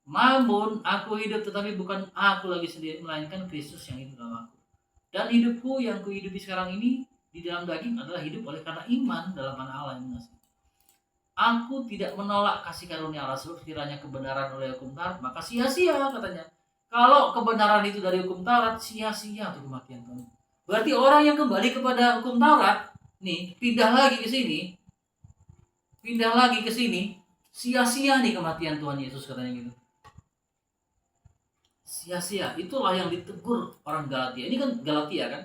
Namun aku hidup, tetapi bukan aku lagi sendiri, melainkan Kristus yang hidup dalam aku. Dan hidupku yang kuhidupi sekarang ini di dalam daging adalah hidup oleh karena iman dalam Anak Allah yang mengasihi. Aku tidak menolak kasih karunia Allah, sebab sekiranya kebenaran oleh hukum Taurat, maka sia-sia katanya. Kalau kebenaran itu dari hukum Taurat, sia-sia tuh kematian kamu. Berarti orang yang kembali kepada hukum Taurat, nih, pindah lagi ke sini, sia-sia nih kematian Tuhan Yesus katanya gitu. Sia-sia, itulah yang ditegur orang Galatia. Ini kan Galatia kan?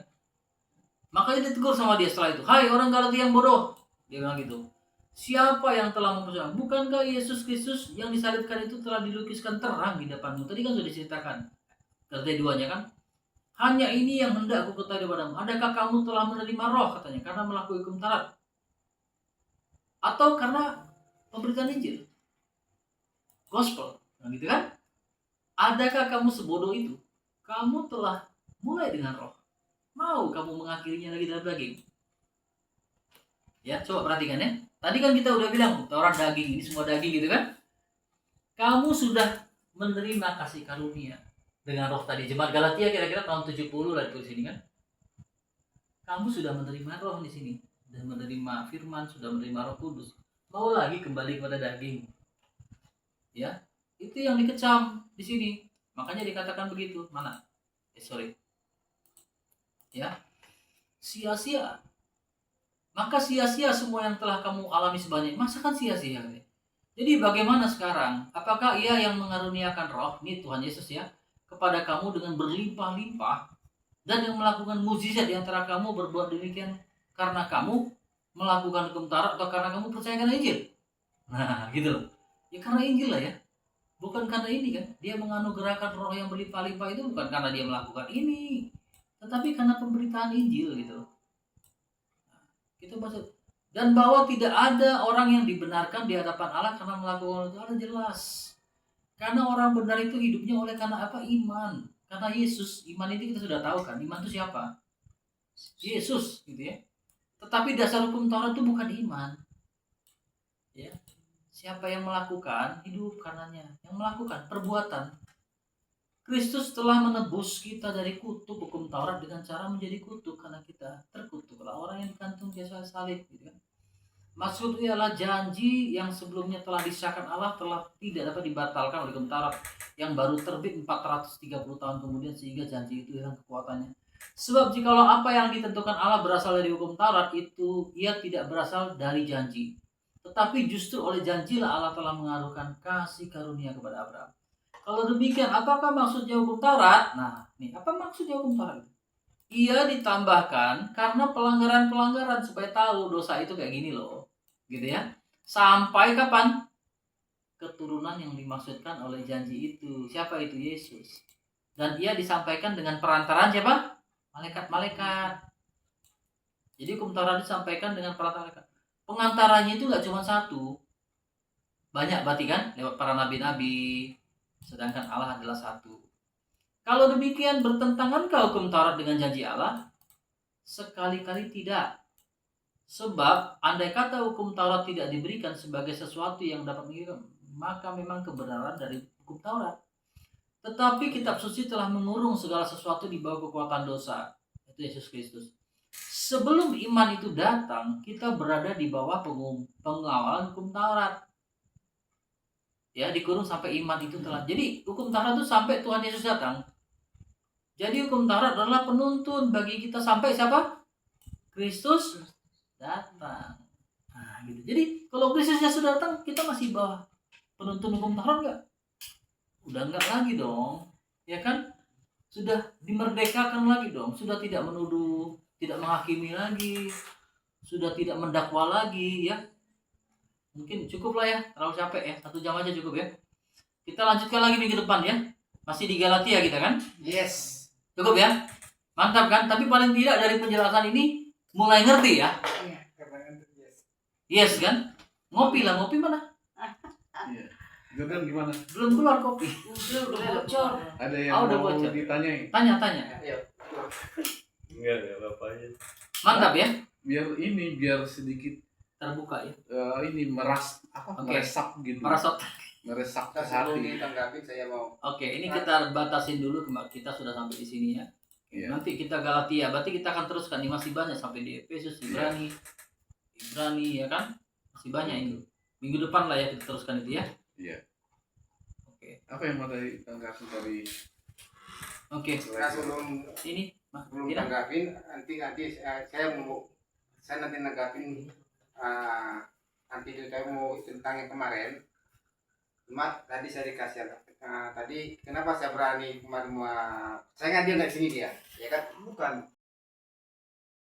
Makanya ditegur sama dia setelah itu. Hai orang Galatia yang bodoh, dia bilang gitu. Siapa yang telah mempersoalkan? Bukankah Yesus Kristus yang disalibkan itu telah dilukiskan terang di depanmu? Tadi kan sudah diceritakan. Galatia 2-nya kan? Hanya ini yang hendak aku ketahui padamu. Adakah kamu telah menerima roh katanya karena melakukan hukum Taurat? Atau karena pemberitaan Injil? Gospel. Nah, gitu kan? Adakah kamu sebodoh itu? Kamu telah mulai dengan roh. Mau kamu mengakhirinya lagi dalam daging? Ya, coba perhatikan ya. Tadi kan kita udah bilang, Taurat daging, ini semua daging gitu kan. Kamu sudah menerima kasih karunia dengan roh tadi. Jemaat Galatia kira-kira tahun 70 lah di sini kan. Kamu sudah menerima roh di sini. Dan menerima firman, sudah menerima roh kudus. Mau lagi kembali kepada daging. Ya, itu yang dikecam di sini. Makanya dikatakan begitu. Mana? Sorry. Ya, sia-sia. Maka sia-sia semua yang telah kamu alami sebanyak. Masa kan sia-sia? Jadi bagaimana sekarang? Apakah ia yang mengaruniakan roh, ini Tuhan Yesus ya, kepada kamu dengan berlimpah-limpah, dan yang melakukan mukjizat di antara kamu berbuat demikian karena kamu melakukan hukum Taurat atau karena kamu percaya karena Injil? Nah, gitu loh. Ya karena Injil lah ya. Bukan karena ini kan. Dia menganugerahkan roh yang berlimpah-limpah itu bukan karena dia melakukan ini, tetapi karena pemberitaan Injil gitu loh. Itu maksud. Dan bahwa tidak ada orang yang dibenarkan di hadapan Allah karena melakukan itu ada jelas. Karena orang benar itu hidupnya oleh karena apa? Iman. Karena Yesus. Iman ini kita sudah tahu kan. Iman itu siapa? Yesus gitu ya. Tetapi dasar hukum Taurat itu bukan iman. Ya. Siapa yang melakukan hidup karenanya. Yang melakukan perbuatan. Kristus telah menebus kita dari kutuk hukum Taurat dengan cara menjadi kutuk karena kita terkutuklah orang yang digantung di atas salib gitu kan. Maksud ialah janji yang sebelumnya telah disahkan Allah telah tidak dapat dibatalkan oleh hukum Taurat yang baru terbit 430 tahun kemudian sehingga janji itu hilang kekuatannya. Sebab jikalau apa yang ditentukan Allah berasal dari hukum Taurat itu ia tidak berasal dari janji. Tetapi justru oleh janjilah Allah telah mengaruhkan kasih karunia kepada Abraham. Kalau demikian, apakah maksudnya hukum Taurat? Nah, nih, apa maksudnya hukum Taurat? Ia ditambahkan karena pelanggaran-pelanggaran supaya tahu dosa itu kayak gini loh. Gitu ya. Sampai kapan? Keturunan yang dimaksudkan oleh janji itu. Siapa itu? Yesus. Dan ia disampaikan dengan perantaraan siapa? Malaikat-malaikat. Jadi hukum Taurat disampaikan dengan perantaraan malaikat. Pengantaranya itu gak cuma satu. Banyak berarti kan? Lewat para nabi-nabi. Sedangkan Allah adalah satu. Kalau demikian bertentangankah hukum Taurat dengan janji Allah? Sekali-kali tidak. Sebab andai kata hukum Taurat tidak diberikan sebagai sesuatu yang dapat mengirim, maka memang kebenaran dari hukum Taurat. Tetapi kitab suci telah mengurung segala sesuatu di bawah kekuatan dosa. Itu Yesus Kristus. Sebelum iman itu datang, kita berada di bawah pengawalan hukum Taurat. Ya, dikurung sampai iman itu telah. Jadi hukum Taurat itu sampai Tuhan Yesus datang. Jadi hukum Taurat adalah penuntun bagi kita sampai siapa? Kristus datang. Nah, gitu. Jadi kalau Kristusnya sudah datang, kita masih bawah penuntun hukum Taurat enggak? Udah enggak lagi dong. Ya kan? Sudah dimerdekakan lagi dong. Sudah tidak menuduh, tidak menghakimi lagi. Sudah tidak mendakwa lagi ya. Mungkin cukup lah ya, terlalu capek ya, 1 jam aja cukup ya. Kita lanjutkan lagi minggu depan ya. Masih di Galatia kita kan? Yes. Cukup ya? Mantap kan? Tapi paling tidak dari penjelasan ini mulai ngerti ya? Yes kan? Ngopi lah, ngopi mana? Iya. Jordan gimana? Belum keluar kopi. Udah bocor. Ada yang Oh, udah mau bocor. ditanyain? Tanya. Enggak apa-apa aja. Mantap ya? Biar sedikit Terbuka ya? ini Oke. meresap gitu. Merasot. Meresap ke Sebelum hati. ditanggapi saya mau Oke, ini kita batasin dulu. Kita sudah sampai di sini ya. Iya. Nanti kita Galatia, berarti kita akan teruskan. Ini masih banyak sampai di Efesus, Ibrani ya kan? Masih banyak ini. Minggu depan lah ya kita teruskan itu ya. Iya. Oke. Apa yang mau ditanggapi dari Oke. nah, sebelum Ini belum tanggapin nanti saya nanti nanggapin nanti saya mau tentang yang kemarin. Cuma tadi saya dikasih tadi kenapa saya berani kemarin saya nggak dia nggak sini dia ya kan bukan